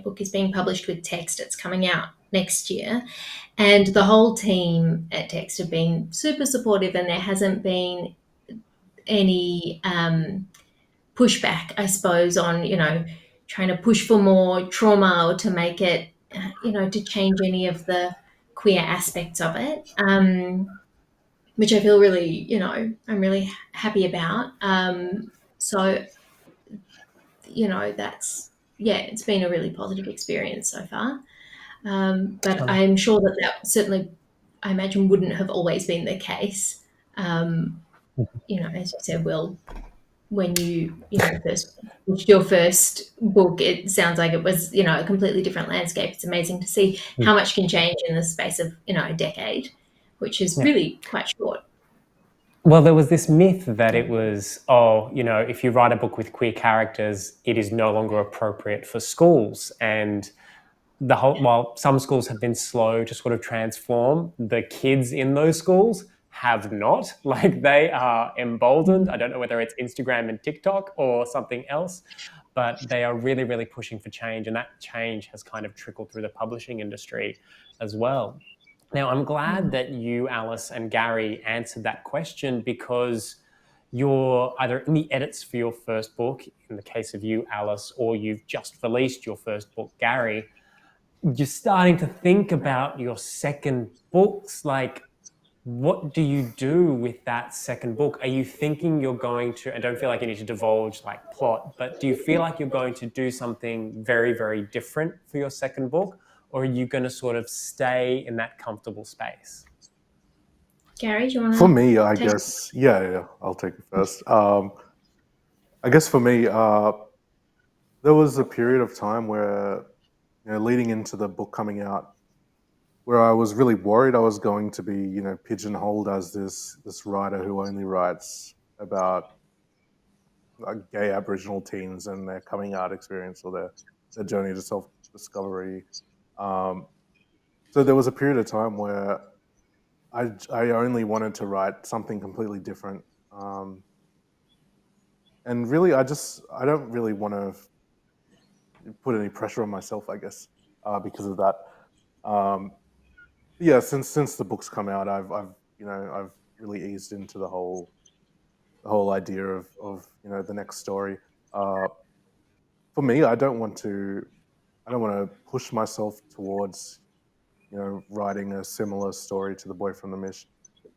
book is being published with Text. It's coming out next year, and the whole team at Text have been super supportive, and there hasn't been any pushback, I suppose, on trying to push for more trauma or to make it, to change any of the queer aspects of it, which I feel really, I'm really happy about. So, it's been a really positive experience so far. But I'm sure that certainly, I imagine, wouldn't have always been the case. As you said, Will, when you first published your first book, it sounds like it was a completely different landscape. It's amazing to see how much can change in the space of a decade, which is really quite short. Well, there was this myth that it was, if you write a book with queer characters, it is no longer appropriate for schools. And while some schools have been slow to sort of transform, the kids in those schools have not. They are emboldened. I don't know whether it's Instagram and TikTok or something else, but they are really, really pushing for change. And that change has kind of trickled through the publishing industry as well. Now, I'm glad that you, Alice, and Gary answered that question, because you're either in the edits for your first book, in the case of you, Alice, or you've just released your first book, Gary. You're starting to think about your second books. What do you do with that second book? Are you thinking you're going to, I don't feel like you need to divulge plot, but do you feel like you're going to do something very, very different for your second book? Or are you going to sort of stay in that comfortable space? Gary, do you want to? For me, I guess, yeah, I'll take it first. I guess for me, there was a period of time where, leading into the book coming out, where I was really worried I was going to be, pigeonholed as this writer who only writes about gay Aboriginal teens and their coming out experience or their journey to self-discovery. So there was a period of time where I only wanted to write something completely different. And really, I don't really want to put any pressure on myself, I guess, because of that. Yeah, since the book's come out, I've really eased into the whole whole idea of the next story. For me, I don't want to push myself towards writing a similar story to The Boy from the Mist.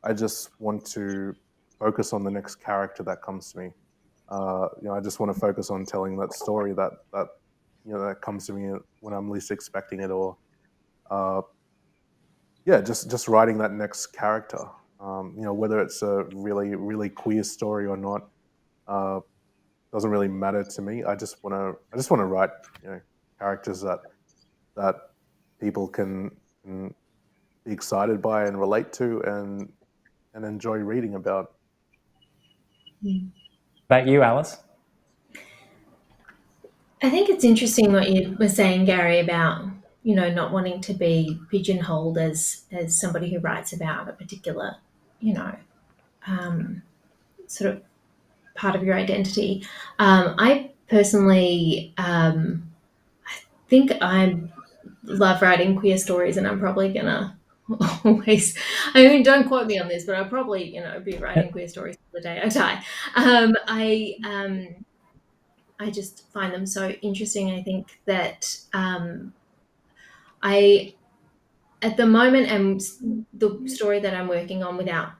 I just want to focus on the next character that comes to me. I just want to focus on telling that story that that comes to me when I'm least expecting it, or just writing that next character. Whether it's a really queer story or not, doesn't really matter to me. I just want to write characters that people can be excited by and relate to and enjoy reading about. About you, Alice? I think it's interesting what you were saying, Gary, about not wanting to be pigeonholed as somebody who writes about a particular sort of part of your identity. I personally think I love writing queer stories, and I'm probably gonna always, I mean, don't quote me on this, but I'll probably be writing queer stories till the day I die. I just find them so interesting. I think that I, at the moment, am the story that I'm working on, without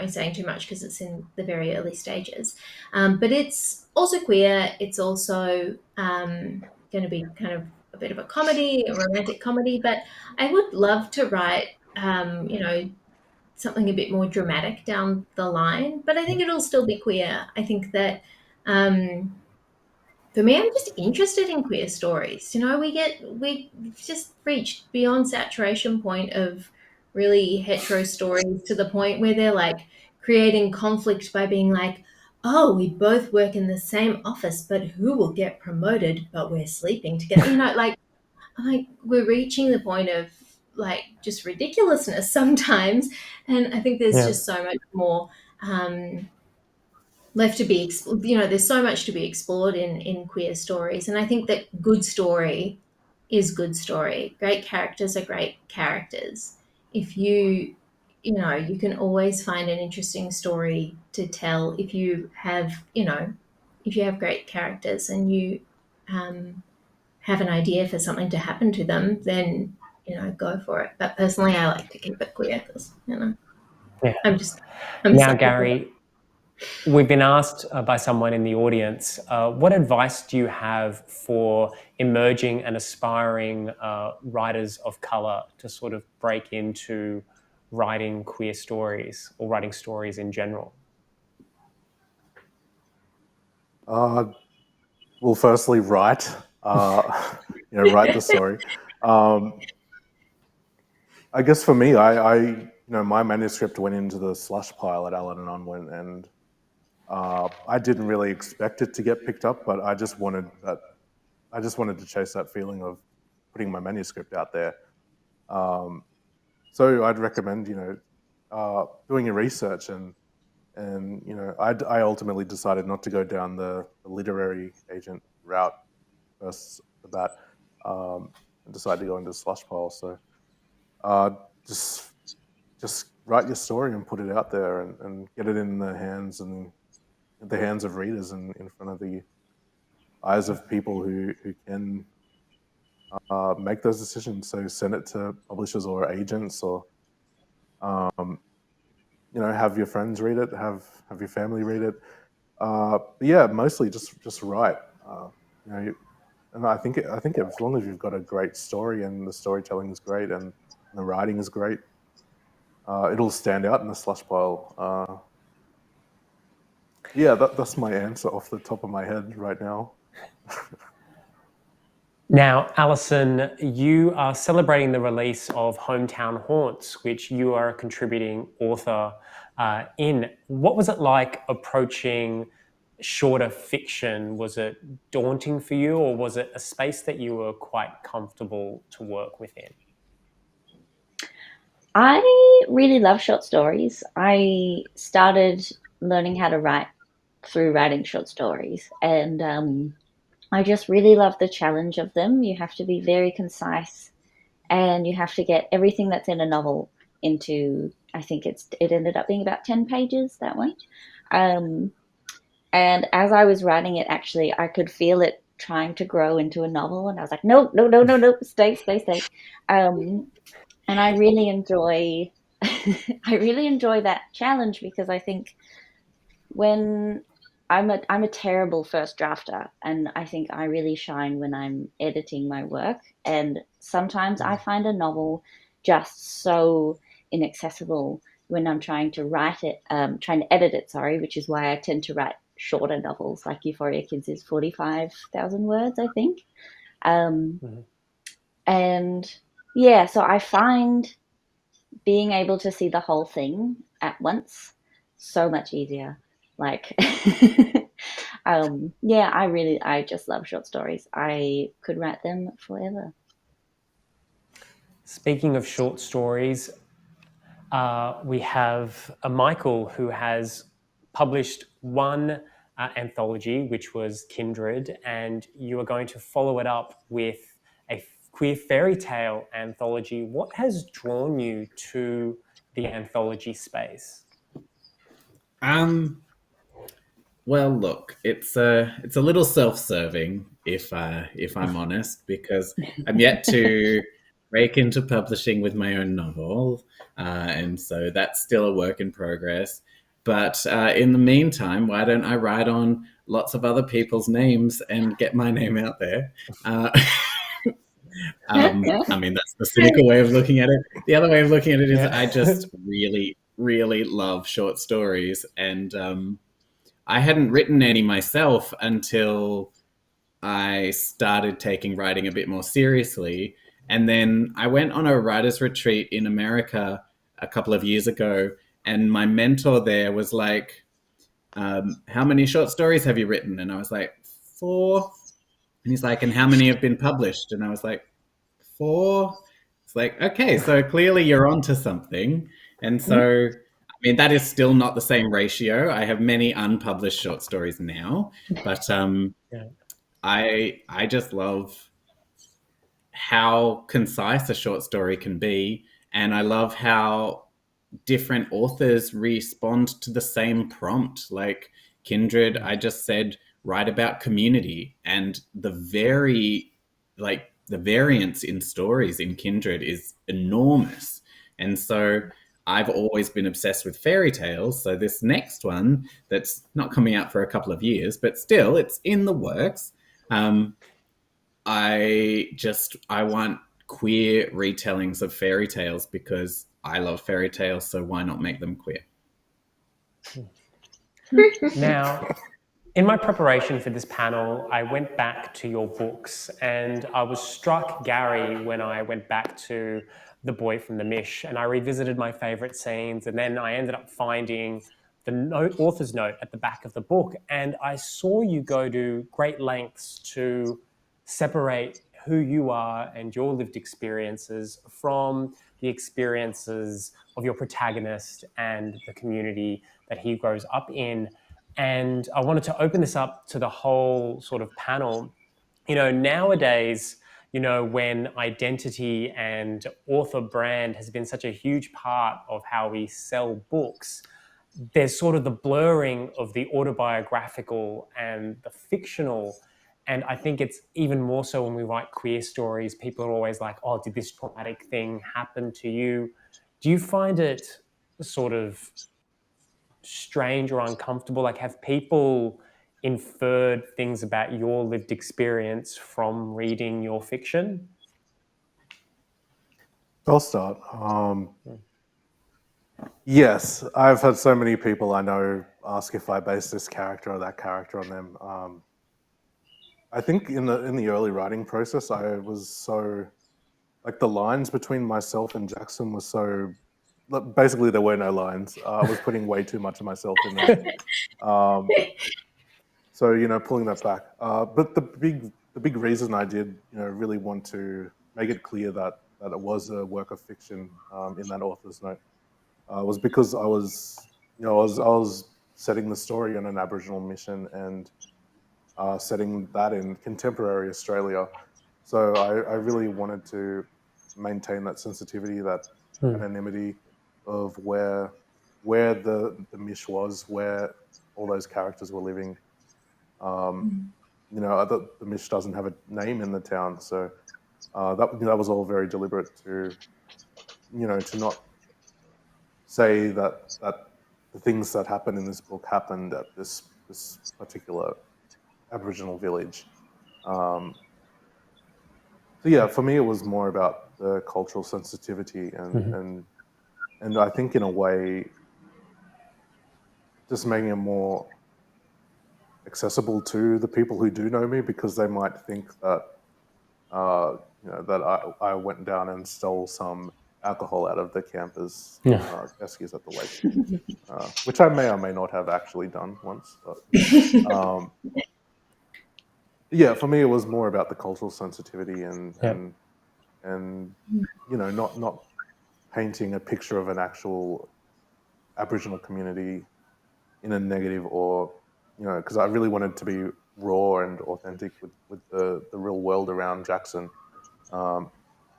saying too much because it's in the very early stages, but it's also queer. It's also going to be kind of a bit of a comedy, a romantic comedy, but I would love to write something a bit more dramatic down the line, but I think it'll still be queer. I think that for me, I'm just interested in queer stories. We've just reached beyond saturation point of really hetero stories, to the point where they're like creating conflict by being like, oh, we both work in the same office, but who will get promoted? But we're sleeping together. We're reaching the point of like just ridiculousness sometimes. And I think there's just so much more left to be, there's so much to be explored in queer stories. And I think that good story is good story. Great characters are great characters. If you can always find an interesting story to tell if you have, great characters, and you have an idea for something to happen to them, then, go for it. But personally, I like to keep it queer because, I'm Now, Gary, we've been asked by someone in the audience, what advice do you have for emerging and aspiring writers of colour to sort of break into writing queer stories or writing stories in general? Well, firstly, write the story. I guess for me, I my manuscript went into the slush pile at Allen and Unwin, and I didn't really expect it to get picked up, but I just wanted to chase that feeling of putting my manuscript out there. So I'd recommend doing your research, and I ultimately decided not to go down the literary agent route first the bat, and decided to go into the slush pile. So just write your story and put it out there, and get it in the hands of readers, and in front of the eyes of people who can make those decisions. So send it to publishers or agents, or have your friends read it, have your family read it. But yeah, mostly just write. And I think as long as you've got a great story and the storytelling is great and the writing is great, it'll stand out in the slush pile. Yeah, that's my answer off the top of my head right now. Now, Alison, you are celebrating the release of Hometown Haunts, which you are a contributing author in. What was it like approaching shorter fiction? Was it daunting for you, or was it a space that you were quite comfortable to work within? I really love short stories. I started learning how to write through writing short stories, and I just really love the challenge of them. You have to be very concise, and you have to get everything that's in a novel into, I think it ended up being about 10 pages, that one. And as I was writing it, actually, I could feel it trying to grow into a novel, and I was like, no, no, no, no, no, stay, stay, stay. And I really enjoy, I really enjoy that challenge, because I think when I'm a terrible first drafter, and I think I really shine when I'm editing my work. And sometimes I find a novel just so inaccessible when I'm trying to write it, trying to edit it, sorry, which is why I tend to write shorter novels. Like Euphoria Kids is 45,000 words, I think. And yeah, so I find being able to see the whole thing at once so much easier. Like, yeah, I just love short stories. I could write them forever. Speaking of short stories, we have a Michael who has published one anthology, which was Kindred, and you are going to follow it up with a queer fairy tale anthology. What has drawn you to the anthology space? Well, look, it's a little self-serving, if I'm honest, because I'm yet to break into publishing with my own novel, and so that's still a work in progress. But in the meantime, why don't I write on lots of other people's names and get my name out there? I mean, that's the cynical way of looking at it. The other way of looking at it is I just really, really love short stories, and I hadn't written any myself until I started taking writing a bit more seriously. And then I went on a writer's retreat in America a couple of years ago, and my mentor there was like, how many short stories have you written? And I was like, 4. And he's like, and how many have been published? And I was like, 4. It's like, okay, so clearly you're onto something. And so, I mean, that is still not the same ratio. I have many unpublished short stories now, but I just love how concise a short story can be, and I love how different authors respond to the same prompt. Like Kindred, I just said, write about community, and the variance in stories in Kindred is enormous. And so I've always been obsessed with fairy tales. So this next one, that's not coming out for a couple of years, but still it's in the works. I want queer retellings of fairy tales because I love fairy tales, so why not make them queer? Now, in my preparation for this panel, I went back to your books, and I was struck, Gary, when I went back to The Boy from the Mish, and I revisited my favourite scenes, and then I ended up finding the author's note at the back of the book, and I saw you go to great lengths to separate who you are and your lived experiences from the experiences of your protagonist and the community that he grows up in. And I wanted to open this up to the whole sort of panel. You know, nowadays, you know, when identity and author brand has been such a huge part of how we sell books, there's sort of the blurring of the autobiographical and the fictional. And I think it's even more so when we write queer stories. People are always like, oh, did this traumatic thing happen to you? Do you find it sort of strange or uncomfortable? Like, have people inferred things about your lived experience from reading your fiction? I'll start. Yes, I've had so many people I know ask if I base this character or that character on them. I think in the early writing process, I was so, like, the lines between myself and Jackson was so, basically there were no lines. I was putting way too much of myself in there. So, you know, pulling that back. But the big reason I did, you know, really want to make it clear that it was a work of fiction in that author's note was because I was, you know, I was setting the story on an Aboriginal mission and setting that in contemporary Australia. So I really wanted to maintain that sensitivity, that anonymity of where the Mish was, where all those characters were living. You know, the Mish doesn't have a name in the town, so that was all very deliberate to, you know, to not say that the things that happen in this book happened at this particular Aboriginal village. So yeah, for me, it was more about the cultural sensitivity and I think in a way, just making it more accessible to the people who do know me, because they might think that you know, that I went down and stole some alcohol out of the campers' deskies at the lake, which I may or may not have actually done once. But yeah, for me, it was more about the cultural sensitivity and you know, not painting a picture of an actual Aboriginal community in a negative, or, you know, because I really wanted to be raw and authentic with the real world around Jackson.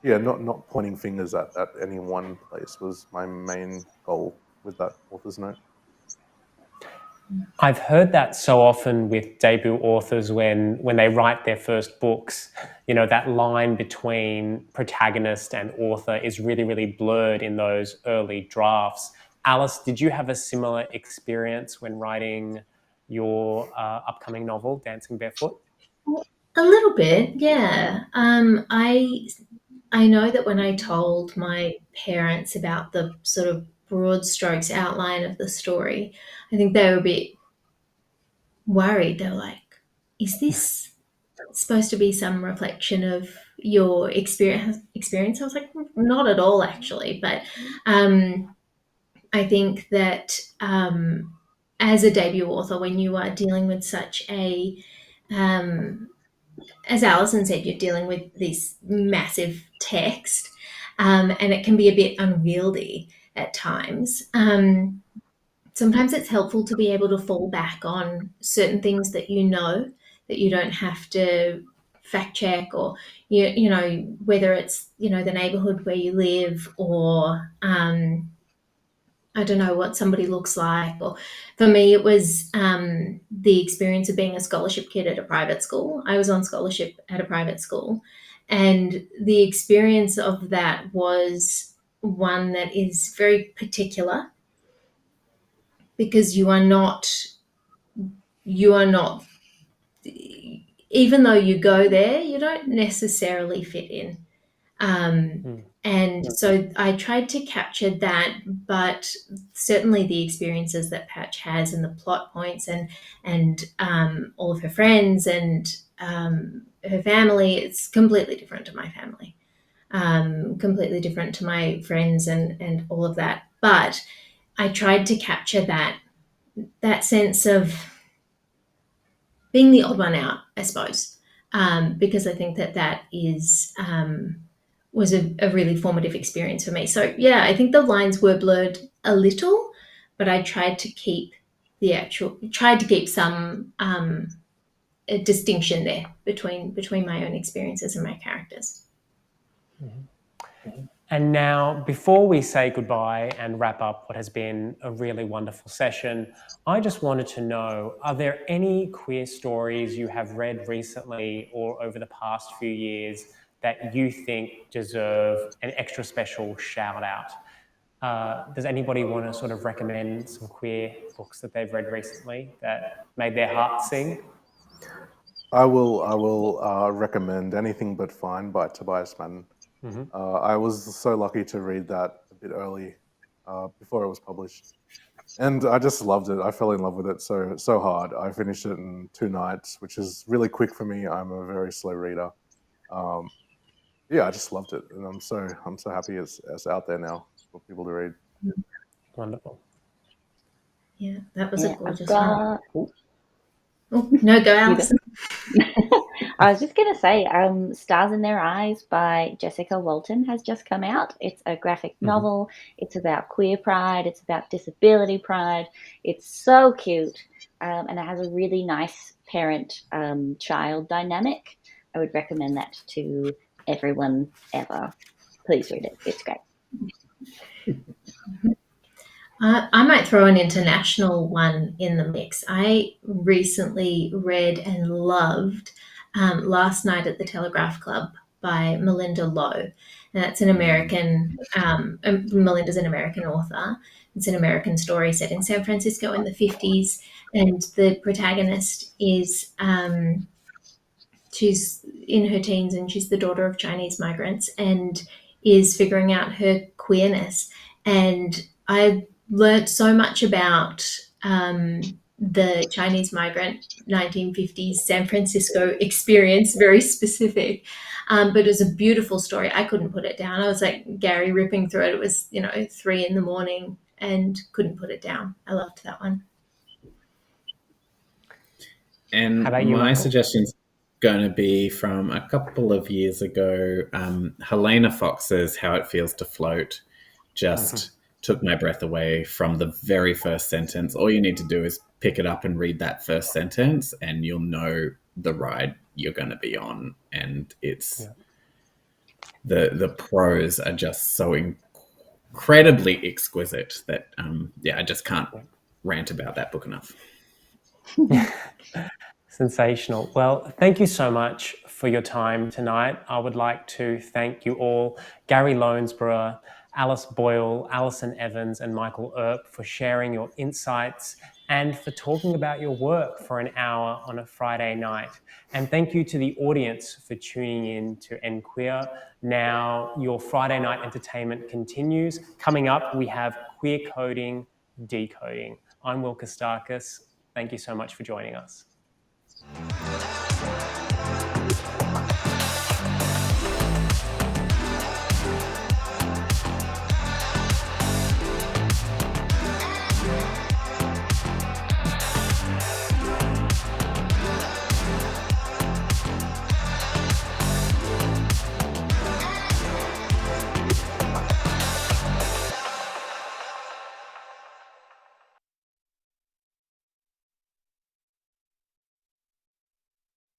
Yeah, not pointing fingers at any one place was my main goal with that author's note. I've heard that so often with debut authors when they write their first books, you know, that line between protagonist and author is really, really blurred in those early drafts. Alice, did you have a similar experience when writing your upcoming novel, Dancing Barefoot? A little bit, yeah. I know that when I told my parents about the sort of broad strokes outline of the story, I think they were a bit worried. They were like, "Is this supposed to be some reflection of your experience?" I was like, "Not at all, actually." But I think that as a debut author, when you are dealing with such a as Alison said, you're dealing with this massive text, and it can be a bit unwieldy at times. Sometimes it's helpful to be able to fall back on certain things that you know, that you don't have to fact check, or you know, whether it's, you know, the neighborhood where you live, or I don't know what somebody looks like. Or for me, it was the experience of being a scholarship kid at a private school. I was on scholarship at a private school, and the experience of that was one that is very particular, because you are not, even though you go there, you don't necessarily fit in. And so I tried to capture that, but certainly the experiences that Patch has and the plot points and all of her friends and her family, it's completely different to my family, completely different to my friends and all of that. But I tried to capture that sense of being the odd one out, I suppose, because I think that is was a really formative experience for me. So yeah, I think the lines were blurred a little, but I tried to keep some a distinction there between my own experiences and my characters. And now, before we say goodbye and wrap up what has been a really wonderful session, I just wanted to know, are there any queer stories you have read recently or over the past few years that you think deserve an extra special shout out? Does anybody want to sort of recommend some queer books that they've read recently that made their heart sing? I will recommend Anything But Fine by Tobias Madden. I was so lucky to read that a bit early, before it was published, and I just loved it. I fell in love with it so hard. I finished it in 2 nights, which is really quick for me. I'm a very slow reader. Yeah, I just loved it, and I'm so happy it's out there now for people to read. Wonderful. Yeah, that was a gorgeous one. Oh, no, go, Alison. I was just going to say, Stars in Their Eyes by Jessica Walton has just come out. It's a graphic novel. It's about queer pride. It's about disability pride. It's so cute. And it has a really nice parent-child dynamic. I would recommend that to everyone ever. Please read it. It's great. I might throw an international one in the mix. I recently read and loved Last Night at the Telegraph Club by Melinda Lowe. And that's an American, Melinda's an American author. It's an American story set in San Francisco in the 50s. And the protagonist is, she's in her teens and she's the daughter of Chinese migrants and is figuring out her queerness. And I learnt so much about the Chinese migrant 1950s San Francisco experience, very specific. But it was a beautiful story. I couldn't put it down. I was like Gary ripping through it. It was, 3 a.m. and couldn't put it down. I loved that one. And How about you, my Michael? suggestion's going to be from a couple of years ago. Helena Fox's How It Feels to Float just took my breath away from the very first sentence. All you need to do is pick it up and read that first sentence and you'll know the ride you're going to be on. And it's the prose are just so incredibly exquisite that I just can't rant about that book enough. Sensational. Well, thank you so much for your time tonight. I would like to thank you all, Gary Lonesborough, Alice Boyle, Alison Evans, and Michael Earp, for sharing your insights and for talking about your work for an hour on a Friday night. And thank you to the audience for tuning in to EnQueer. Now, your Friday night entertainment continues. Coming up, we have Queer Coding, Decoding. I'm Will Kostakis. Thank you so much for joining us.